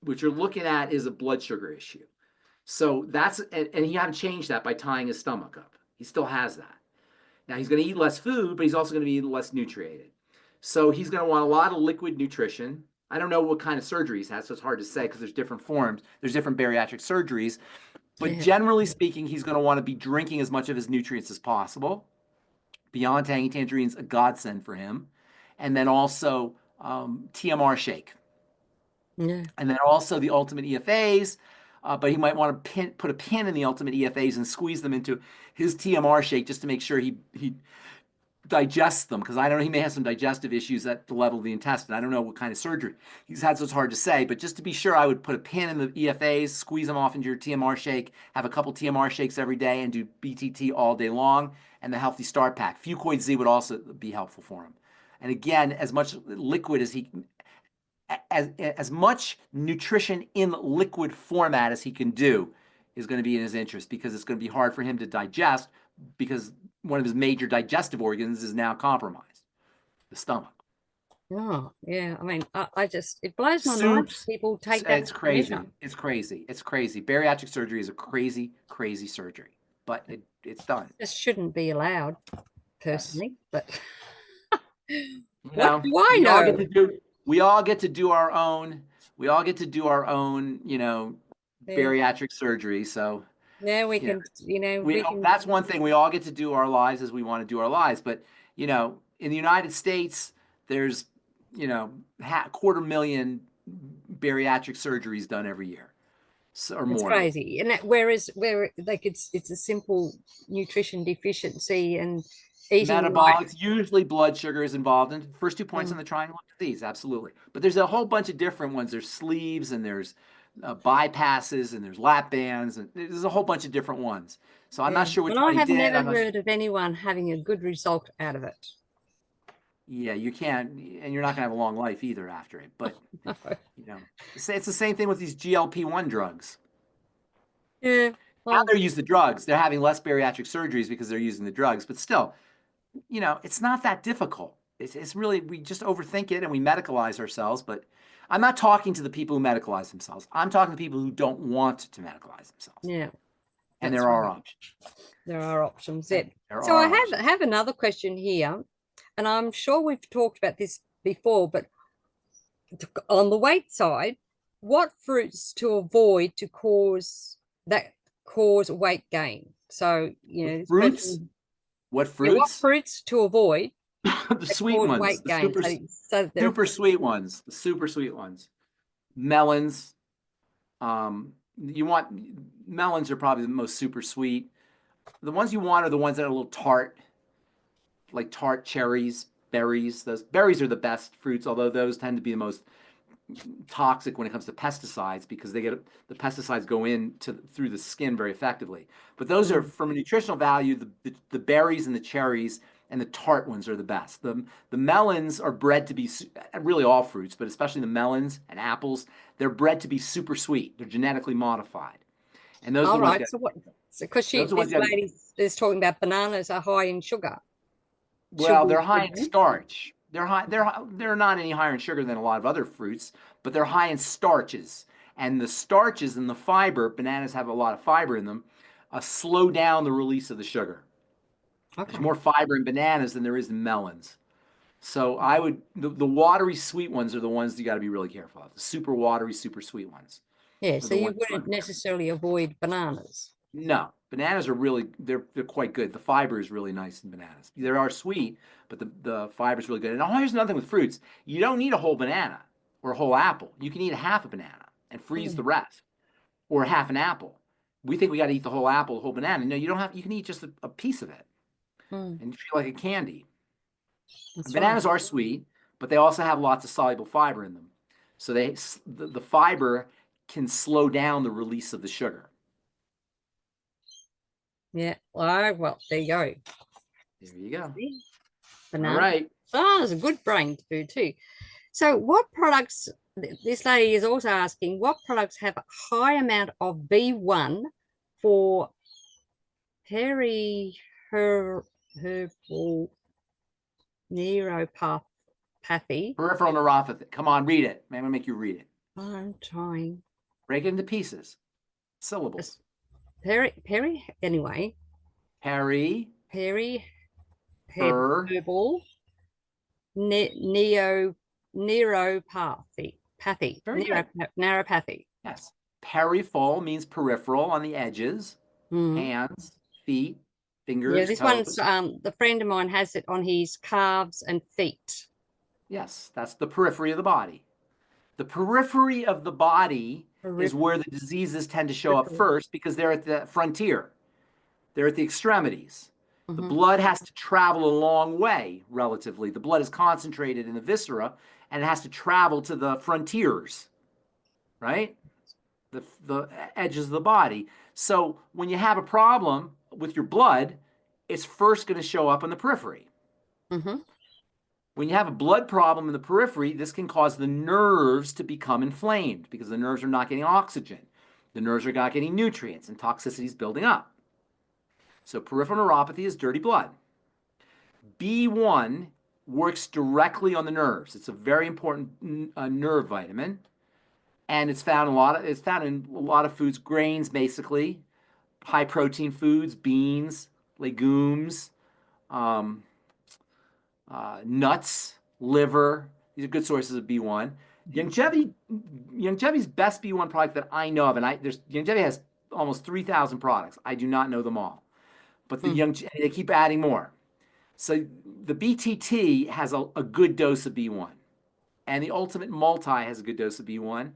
[SPEAKER 2] What you're looking at is a blood sugar issue. So and he hadn't changed that by tying his stomach up. He still has that. Now he's going to eat less food, but he's also going to be less nutriated. So he's going to want a lot of liquid nutrition. I don't know what kind of surgery he's had, so it's hard to say because there's different forms. There's different bariatric surgeries. But generally speaking, he's going to want to be drinking as much of his nutrients as possible. Beyond Tangy Tangerine's a godsend for him. And then also TMR shake. Yeah. And then also the Ultimate EFAs. But he might want to put a pin in the Ultimate EFAs and squeeze them into his TMR shake just to make sure he digests them. Because I don't know, he may have some digestive issues at the level of the intestine. I don't know what kind of surgery he's had, so it's hard to say. But just to be sure, I would put a pin in the EFAs, squeeze them off into your TMR shake, have a couple TMR shakes every day, and do BTT all day long. And the Healthy Start Pack. Fucoid Z would also be helpful for him. And again, as much liquid as as much nutrition in liquid format as he can do is going to be in his interest, because it's going to be hard for him to digest because one of his major digestive organs is now compromised, the stomach.
[SPEAKER 1] Oh, yeah. I mean, it blows my mind. People take that.
[SPEAKER 2] It's crazy. It's crazy. It's crazy. Bariatric surgery is a crazy, crazy surgery, but it's done.
[SPEAKER 1] It just shouldn't be allowed, personally, but
[SPEAKER 2] what do I know? We all get to do our own, bariatric surgery. So
[SPEAKER 1] yeah, we can,
[SPEAKER 2] that's one thing. We all get to do our lives as we want to do our lives. But, in the United States, there's, 250,000 bariatric surgeries done every year. Or more.
[SPEAKER 1] It's crazy. And where it's a simple nutrition deficiency and eating
[SPEAKER 2] metabolics, usually blood sugar is involved in the first 2 points on the triangle of disease, absolutely. But there's a whole bunch of different ones. There's sleeves, and there's bypasses, and there's lap bands, and there's a whole bunch of different ones. So I'm not sure which one he did.
[SPEAKER 1] I have never heard of anyone having a good result out of it.
[SPEAKER 2] Yeah, you can't, and you're not going to have a long life either after it. But, it's the same thing with these GLP-1 drugs.
[SPEAKER 1] Yeah. Well,
[SPEAKER 2] now they're using the drugs. They're having less bariatric surgeries because they're using the drugs. But still, it's not that difficult. It's really, we just overthink it and we medicalize ourselves. But I'm not talking to the people who medicalize themselves. I'm talking to people who don't want to medicalize themselves.
[SPEAKER 1] Yeah.
[SPEAKER 2] And there are options.
[SPEAKER 1] There are options. So I have another question here. And I'm sure we've talked about this before, but on the weight side, what fruits to avoid to cause weight gain? So,
[SPEAKER 2] fruits. What
[SPEAKER 1] Yeah, what
[SPEAKER 2] fruits?
[SPEAKER 1] fruits to avoid
[SPEAKER 2] The
[SPEAKER 1] that
[SPEAKER 2] sweet
[SPEAKER 1] cause
[SPEAKER 2] ones,
[SPEAKER 1] weight
[SPEAKER 2] the
[SPEAKER 1] gain? So they're
[SPEAKER 2] super sweet ones, the super sweet ones. Melons. You want melons are probably the most super sweet. The ones you want are the ones that are a little tart, like tart cherries, berries. Those berries are the best fruits, although those tend to be the most toxic when it comes to pesticides because the pesticides go in through the skin very effectively. But those are, from a nutritional value, the berries and the cherries and the tart ones are the best. The melons are bred to be, really all fruits, but especially the melons and apples, they're bred to be super sweet. They're genetically modified. And those are
[SPEAKER 1] all
[SPEAKER 2] the ones
[SPEAKER 1] right.
[SPEAKER 2] that
[SPEAKER 1] So what? So because
[SPEAKER 2] those are the ones
[SPEAKER 1] this
[SPEAKER 2] that
[SPEAKER 1] lady is talking about bananas are high in sugar.
[SPEAKER 2] well,
[SPEAKER 1] Sugar.
[SPEAKER 2] they're high in starch. They're not any higher in sugar than a lot of other fruits, but they're high in starches. And the starches and the fiber, bananas have a lot of fiber in them, slow down the release of the sugar. There's
[SPEAKER 1] Okay.
[SPEAKER 2] more fiber in bananas than there is in melons. So the watery sweet ones are the ones you got to be really careful of. The super watery, super sweet ones
[SPEAKER 1] Yeah.
[SPEAKER 2] are
[SPEAKER 1] So
[SPEAKER 2] the
[SPEAKER 1] you
[SPEAKER 2] ones you
[SPEAKER 1] wouldn't
[SPEAKER 2] want to be
[SPEAKER 1] necessarily avoid bananas.
[SPEAKER 2] No, bananas are really they're quite good. The fiber is really nice in bananas. They are sweet, but the fiber is really good. And here's another thing with fruits: you don't need a whole banana or a whole apple. You can eat a half a banana and freeze the rest, or half an apple. We think we got to eat the whole apple, the whole banana. No, you don't have. You can eat just a piece of it
[SPEAKER 1] Mm,
[SPEAKER 2] and feel like a candy. And
[SPEAKER 1] that's right.
[SPEAKER 2] bananas are sweet, but they also have lots of soluble fiber in them, so the fiber can slow down the release of the sugar.
[SPEAKER 1] Yeah. Well, there you go.
[SPEAKER 2] There you go.
[SPEAKER 1] See?
[SPEAKER 2] All
[SPEAKER 1] Banana.
[SPEAKER 2] right.
[SPEAKER 1] Oh, it's a good brain food too. So what products, this lady is also asking, what products have a high amount of B1 for periherbal neuropathy?
[SPEAKER 2] Peripheral neuropathy. Come on, read it. I'm gonna make you read it.
[SPEAKER 1] I'm trying.
[SPEAKER 2] Break it into pieces, syllables.
[SPEAKER 1] Anyway,
[SPEAKER 2] Peri, per,
[SPEAKER 1] periherbal neo neuropathy
[SPEAKER 2] very good.
[SPEAKER 1] neuropathy.
[SPEAKER 2] Yes. Peripheral means peripheral on the edges,
[SPEAKER 1] Mm.
[SPEAKER 2] hands, feet,
[SPEAKER 1] Yeah,
[SPEAKER 2] fingers,
[SPEAKER 1] this one's
[SPEAKER 2] toes.
[SPEAKER 1] the friend of mine has it on his calves and feet.
[SPEAKER 2] Yes, that's the periphery of the body. The periphery of the body is
[SPEAKER 1] Peripheral.
[SPEAKER 2] where the diseases tend to show up first because they're at the frontier. They're at the extremities. The
[SPEAKER 1] Mm-hmm.
[SPEAKER 2] blood has to travel a long way, relatively. The blood is concentrated in the viscera and it has to travel to the frontiers, right? The edges of the body. So when you have a problem with your blood, it's first going to show up in the periphery.
[SPEAKER 1] Mm-hmm.
[SPEAKER 2] When you have a blood problem in the periphery, this can cause the nerves to become inflamed because the nerves are not getting oxygen. The nerves are not getting nutrients and toxicity is building up. So peripheral neuropathy is dirty blood. B1 works directly on the nerves. It's a very important nerve vitamin, and it's found in a lot of foods, grains basically, high protein foods, beans, legumes, um, nuts, liver. These are good sources of B1. Longevity's best B1 product that I know of, and Longevity has almost 3,000 products. I do not know them all, but they keep adding more. So the BTT has a good dose of B1, and the Ultimate Multi has a good dose of B1,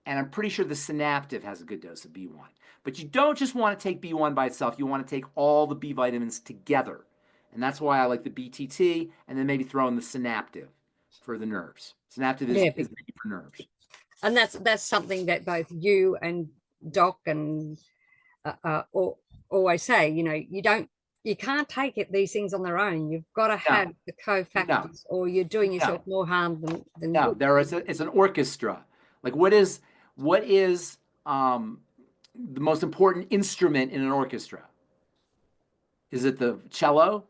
[SPEAKER 2] and I'm pretty sure the Synaptive has a good dose of B1. But you don't just want to take B1 by itself. You want to take all the B vitamins together. And that's why I like the BTT, and then maybe throw in the Synaptive for the nerves. Synaptive
[SPEAKER 1] Yeah,
[SPEAKER 2] is for nerves.
[SPEAKER 1] and that's something that both you and Doc and always say. You can't take these things on their own. You've got to
[SPEAKER 2] No,
[SPEAKER 1] have the
[SPEAKER 2] no,
[SPEAKER 1] cofactors, or you're doing yourself
[SPEAKER 2] no,
[SPEAKER 1] more harm than
[SPEAKER 2] no.
[SPEAKER 1] good.
[SPEAKER 2] It's an orchestra. Like what is the most important instrument in an orchestra? Is it the cello?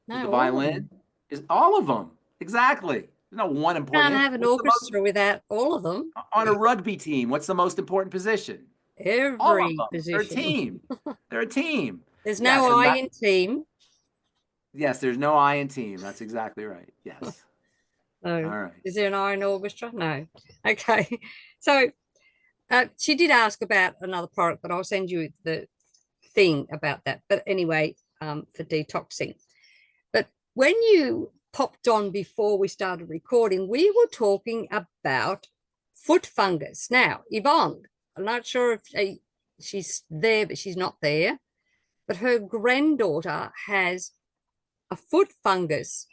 [SPEAKER 2] Is the
[SPEAKER 1] No, all of
[SPEAKER 2] violin?
[SPEAKER 1] them.
[SPEAKER 2] Is all of them? Exactly. There's no one
[SPEAKER 1] Can't
[SPEAKER 2] important.
[SPEAKER 1] have an
[SPEAKER 2] What's the most
[SPEAKER 1] orchestra without all of them.
[SPEAKER 2] on a rugby team? What's the most important position? All of
[SPEAKER 1] Every
[SPEAKER 2] them. They're a
[SPEAKER 1] position.
[SPEAKER 2] team. They're a team.
[SPEAKER 1] There's
[SPEAKER 2] Yes,
[SPEAKER 1] no
[SPEAKER 2] and
[SPEAKER 1] I
[SPEAKER 2] that
[SPEAKER 1] in team.
[SPEAKER 2] yes, there's no I in team. That's exactly right. Yes. All
[SPEAKER 1] No.
[SPEAKER 2] right.
[SPEAKER 1] Is there an I in orchestra? No. Okay. So she did ask about another product, but I'll send you the thing about that. But anyway, for detoxing. when you popped on before we started recording, we were talking about foot fungus. Now, Yvonne, I'm not sure if she's there, but she's not there. But her granddaughter has a foot fungus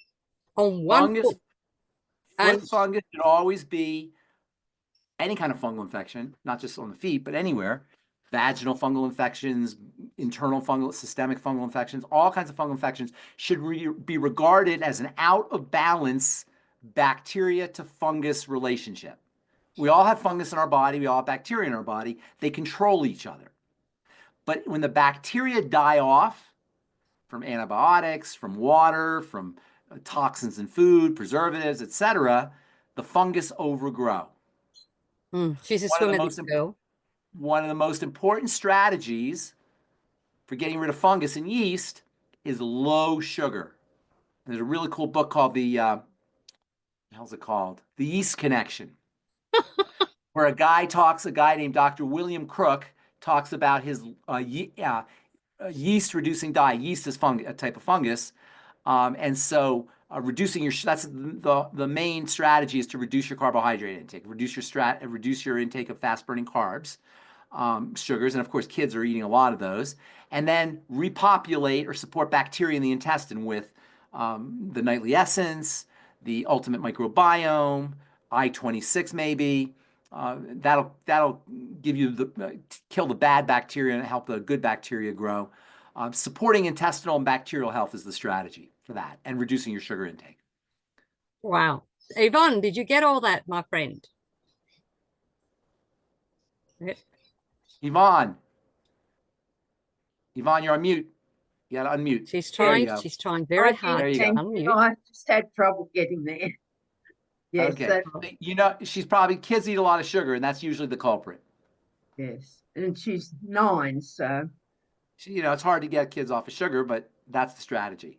[SPEAKER 1] on one foot.
[SPEAKER 2] Foot fungus should always be any kind of fungal infection, not just on the feet, but anywhere. Vaginal fungal infections, internal fungal, systemic fungal infections, all kinds of fungal infections should be regarded as an out of balance bacteria to fungus relationship. We all have fungus in our body. We all have bacteria in our body. They control each other. But when the bacteria die off from antibiotics, from water, from toxins in food, preservatives, etc., the fungus overgrow.
[SPEAKER 1] She's a swimmer, this girl.
[SPEAKER 2] One of the most important strategies for getting rid of fungus and yeast is low sugar. There's a really cool book called how's it called? The Yeast Connection, where a guy named Dr. William Crook talks about his yeast-reducing diet. Yeast is a type of fungus, and so reducing that's the main strategy is to reduce your carbohydrate intake, reduce your intake of fast-burning carbs, sugars, and of course kids are eating a lot of those, and then repopulate or support bacteria in the intestine with the nightly essence, the ultimate microbiome, I-26 maybe. That'll give you kill the bad bacteria and help the good bacteria grow. Supporting intestinal and bacterial health is the strategy for that, and reducing your sugar intake.
[SPEAKER 1] Wow. Yvonne, did you get all that, my friend?
[SPEAKER 2] Yvonne, you're on mute. You got to unmute.
[SPEAKER 1] She's trying very hard to unmute.
[SPEAKER 3] I just had trouble getting there. Yes.
[SPEAKER 2] Okay. Kids eat a lot of sugar, and that's usually the culprit.
[SPEAKER 3] Yes. And she's 9, so.
[SPEAKER 2] It's hard to get kids off of sugar, but that's the strategy.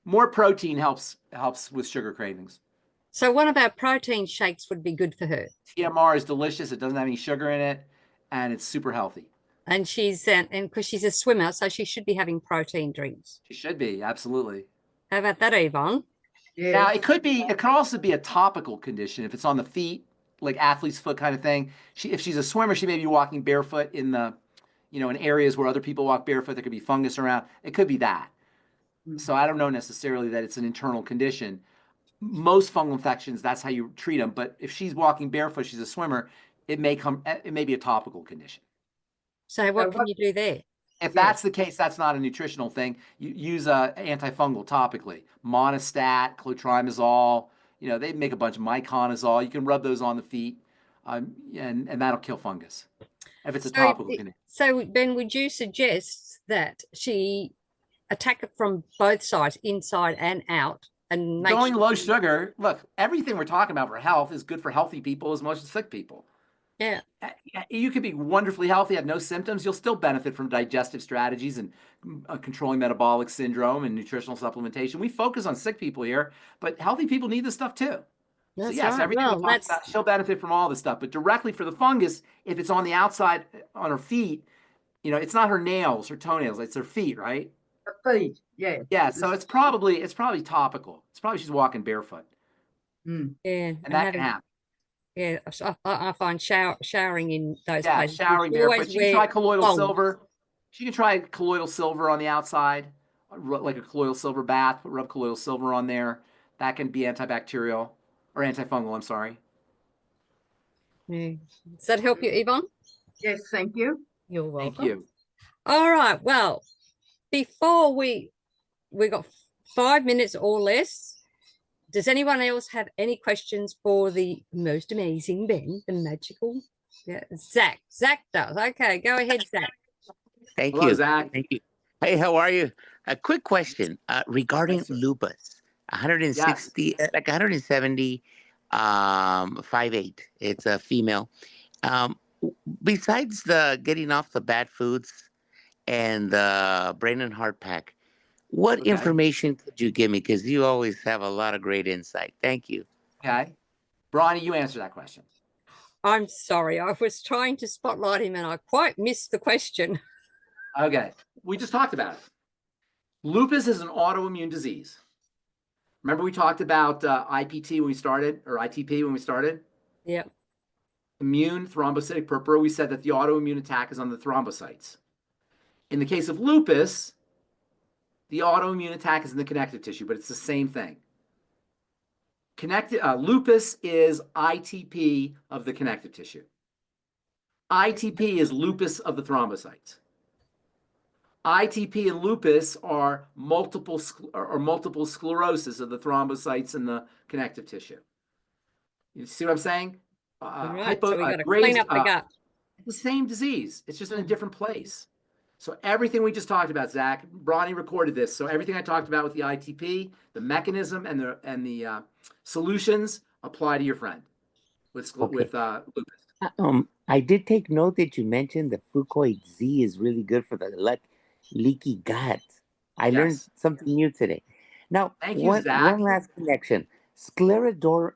[SPEAKER 2] More protein helps with sugar cravings.
[SPEAKER 1] So one of our protein shakes would be good for her.
[SPEAKER 2] TMR is delicious. It doesn't have any sugar in it, and it's super healthy.
[SPEAKER 1] And because she's a swimmer, so she should be having protein drinks.
[SPEAKER 2] She should be, absolutely.
[SPEAKER 1] How about that, Yvonne?
[SPEAKER 2] Yeah. Now, it could also be a topical condition if it's on the feet, like athlete's foot kind of thing. If she's a swimmer, she may be walking barefoot in areas where other people walk barefoot. There could be fungus around. It could be that. So I don't know necessarily that it's an internal condition. Most fungal infections, that's how you treat them. But if she's walking barefoot, she's a swimmer, it may be a topical condition.
[SPEAKER 1] So what can you do there?
[SPEAKER 2] If that's the case, that's not a nutritional thing. You use antifungal topically. Monostat, clotrimazole, they make a bunch of miconazole. You can rub those on the feet, and that'll kill fungus if it's a topical condition.
[SPEAKER 1] So, Ben, would you suggest that she attack it from both sides, inside and out, and
[SPEAKER 2] going low sugar? Look, everything we're talking about for health is good for healthy people as much as sick people.
[SPEAKER 1] Yeah.
[SPEAKER 2] You could be wonderfully healthy, have no symptoms. You'll still benefit from digestive strategies and controlling metabolic syndrome and nutritional supplementation. We focus on sick people here, but healthy people need this stuff too.
[SPEAKER 1] That's
[SPEAKER 2] so yes,
[SPEAKER 1] right.
[SPEAKER 2] everything we talk about, she'll benefit from all this stuff. But directly for the fungus, if it's on the outside on her feet, it's not her nails, her toenails, it's her feet, right?
[SPEAKER 3] Her feet, yeah.
[SPEAKER 2] Yeah, so it's probably topical. It's probably she's walking barefoot.
[SPEAKER 1] Yeah.
[SPEAKER 2] And that can happen.
[SPEAKER 1] Yeah, I find showering in those places.
[SPEAKER 2] Yeah, showering barefoot. She can try colloidal silver. She can try colloidal silver on the outside, like a colloidal silver bath. Rub colloidal silver on there. That can be antibacterial or antifungal. I'm sorry.
[SPEAKER 1] Yeah. Does that help you, Yvonne?
[SPEAKER 3] Yes, thank you.
[SPEAKER 1] You're welcome.
[SPEAKER 2] Thank you.
[SPEAKER 1] All right. Well, before we got 5 minutes or less. Does anyone else have any questions for the most amazing Ben, the magical? Yeah, Zach. Zach does. Okay, go ahead, Zach.
[SPEAKER 4] Thank
[SPEAKER 2] Hello,
[SPEAKER 4] you.
[SPEAKER 2] Zach.
[SPEAKER 4] Thank you. Hey, how are you? A quick question regarding lupus. 160, like 170, 5'8". It's a female. Besides the getting off the bad foods and the brain and heart pack, what information could you give me? Because you always have a lot of great insight. Thank you.
[SPEAKER 2] Okay. Bronie, you answer that question.
[SPEAKER 1] I'm sorry. I was trying to spotlight him and I quite missed the question.
[SPEAKER 2] Okay. We just talked about it. Lupus is an autoimmune disease. Remember we talked about IPT when we started, or ITP when we started?
[SPEAKER 1] Yep.
[SPEAKER 2] Immune thrombocytic purpura, we said that the autoimmune attack is on the thrombocytes. In the case of lupus, the autoimmune attack is in the connective tissue, but it's the same thing. Lupus is ITP of the connective tissue. ITP is lupus of the thrombocytes. ITP and lupus are multiple sclerosis of the thrombocytes in the connective tissue. You see what I'm saying?
[SPEAKER 1] Right. So we got to clean up the gut.
[SPEAKER 2] It's the same disease. It's just in a different place. So everything we just talked about, Zach, Bronie recorded this. So everything I talked about with the ITP, the mechanism and the solutions apply to your friend with lupus.
[SPEAKER 4] I did take note that you mentioned the Fucoid Z is really good for the leaky gut. I learned something new today. Now,
[SPEAKER 2] thank you, Zach.
[SPEAKER 4] One last connection. Scleroderma,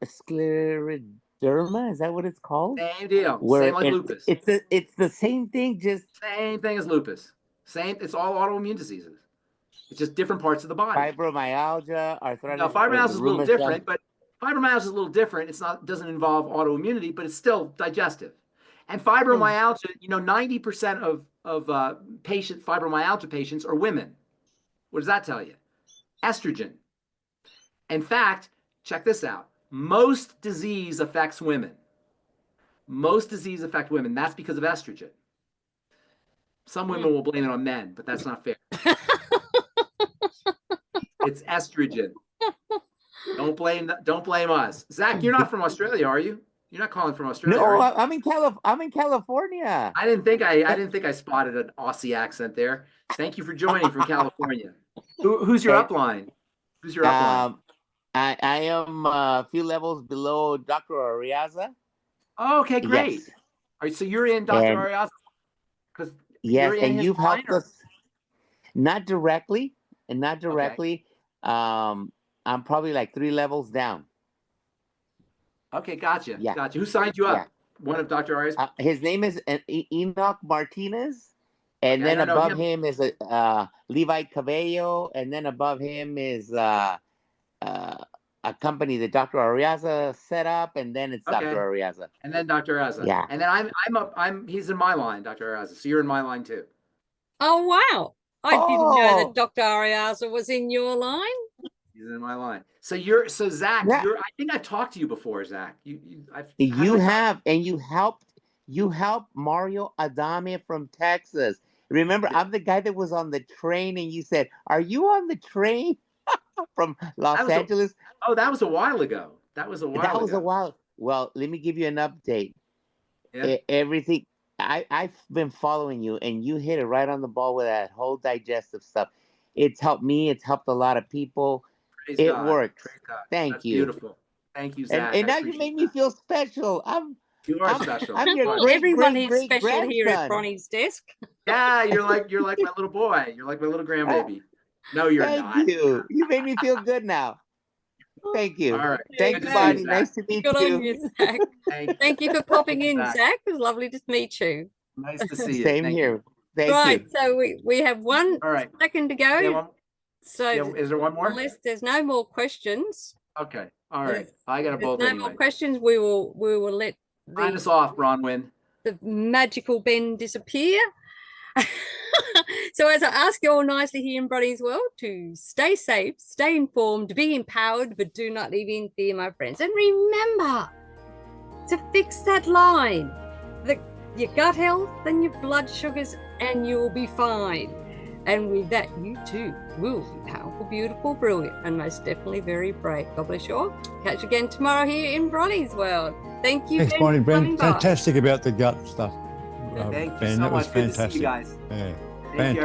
[SPEAKER 4] is that what it's called?
[SPEAKER 2] Same deal. Same like lupus.
[SPEAKER 4] It's the same thing, just
[SPEAKER 2] same thing as lupus. Same. It's all autoimmune diseases. It's just different parts of the body.
[SPEAKER 4] Fibromyalgia, arthritis.
[SPEAKER 2] Now, fibromyalgia is a little different, but fibromyalgia is a little different. It's not doesn't involve autoimmunity, but it's still digestive. And fibromyalgia, 90% of fibromyalgia patients are women. What does that tell you? Estrogen. In fact, check this out. Most disease affects women. Most disease affect women. That's because of estrogen. Some women will blame it on men, but that's not fair. It's estrogen. Don't blame us. Zach, you're not from Australia, are you? You're not calling from Australia.
[SPEAKER 4] No, I'm in California.
[SPEAKER 2] I didn't think I spotted an Aussie accent there. Thank you for joining from California. Who's your upline? Who's your upline?
[SPEAKER 4] I am a few levels below Dr. Ariaza.
[SPEAKER 2] Oh, okay, great.
[SPEAKER 4] Yes.
[SPEAKER 2] All right, so you're in Dr. Ariaza?
[SPEAKER 4] Yes, and you've helped us. Not directly. Okay. I'm probably like 3 levels down.
[SPEAKER 2] Okay, gotcha.
[SPEAKER 4] Yeah.
[SPEAKER 2] Gotcha. Who signed you up? Yeah. One of Dr. Arias?
[SPEAKER 4] His name is Enoch Martinez. And then above him is Levi Cabello. And then above him is a company that Dr. Ariaza set up. And then it's Dr. Ariaza.
[SPEAKER 2] And then Dr. Ariaza.
[SPEAKER 4] Yeah.
[SPEAKER 2] And then he's in my line, Dr. Ariaza. So you're in my line too.
[SPEAKER 1] Oh, wow. I didn't know that Dr. Ariaza was in your line.
[SPEAKER 2] He's in my line. So Zach, I think I've talked to you before, Zach. You have,
[SPEAKER 4] and you helped Mario Adame from Texas. Remember, I'm the guy that was on the train, and you said, "Are you on the train from Los Angeles?"
[SPEAKER 2] That was a while ago. That was a while.
[SPEAKER 4] Well, let me give you an update.
[SPEAKER 2] Yeah.
[SPEAKER 4] Everything. I've been following you, and you hit it right on the ball with that whole digestive stuff. It's helped me. It's helped a lot of people.
[SPEAKER 2] Praise
[SPEAKER 4] it
[SPEAKER 2] God.
[SPEAKER 4] works.
[SPEAKER 2] Thank
[SPEAKER 4] That's
[SPEAKER 2] you. Beautiful. Thank you, Zach.
[SPEAKER 4] And now you made me feel special.
[SPEAKER 2] You are special.
[SPEAKER 1] I'm your everyone is special here at Bronie's desk.
[SPEAKER 2] Yeah, you're like my little boy. You're like my little grandbaby. No, you're not.
[SPEAKER 4] Thank you. You made me feel good now. Thank you.
[SPEAKER 2] All right.
[SPEAKER 4] Thank you, Bonnie. Nice to meet
[SPEAKER 1] Good
[SPEAKER 4] you.
[SPEAKER 1] on you, Zach. Thank you for popping in, Zach. It was lovely to meet you.
[SPEAKER 2] Nice to see you.
[SPEAKER 4] Same here. Thank you.
[SPEAKER 1] Right, so we have one second to go.
[SPEAKER 2] Yeah,
[SPEAKER 1] so
[SPEAKER 2] is there one more?
[SPEAKER 1] Unless there's no more questions.
[SPEAKER 2] Okay. All right. I got a bolt
[SPEAKER 1] anyway. No more questions. We will let
[SPEAKER 2] sign us off, Bronwyn.
[SPEAKER 1] The magical Ben disappear. So as I ask you all nicely here in Bronie's world to stay safe, stay informed, be empowered, but do not live in fear, my friends. And remember to fix that line, your gut health and your blood sugars, and you'll be fine. And with that, you too will be powerful, beautiful, brilliant, and most definitely very brave. God bless you all. Catch you again tomorrow here in Bronie's world. Thank you.
[SPEAKER 5] Thanks, Bonnie. Ben, fantastic about the gut stuff.
[SPEAKER 2] Thank you
[SPEAKER 5] Ben,
[SPEAKER 2] so
[SPEAKER 5] that was
[SPEAKER 2] much. Good
[SPEAKER 5] fantastic.
[SPEAKER 2] to see you guys.
[SPEAKER 5] Yeah,
[SPEAKER 2] Thank you.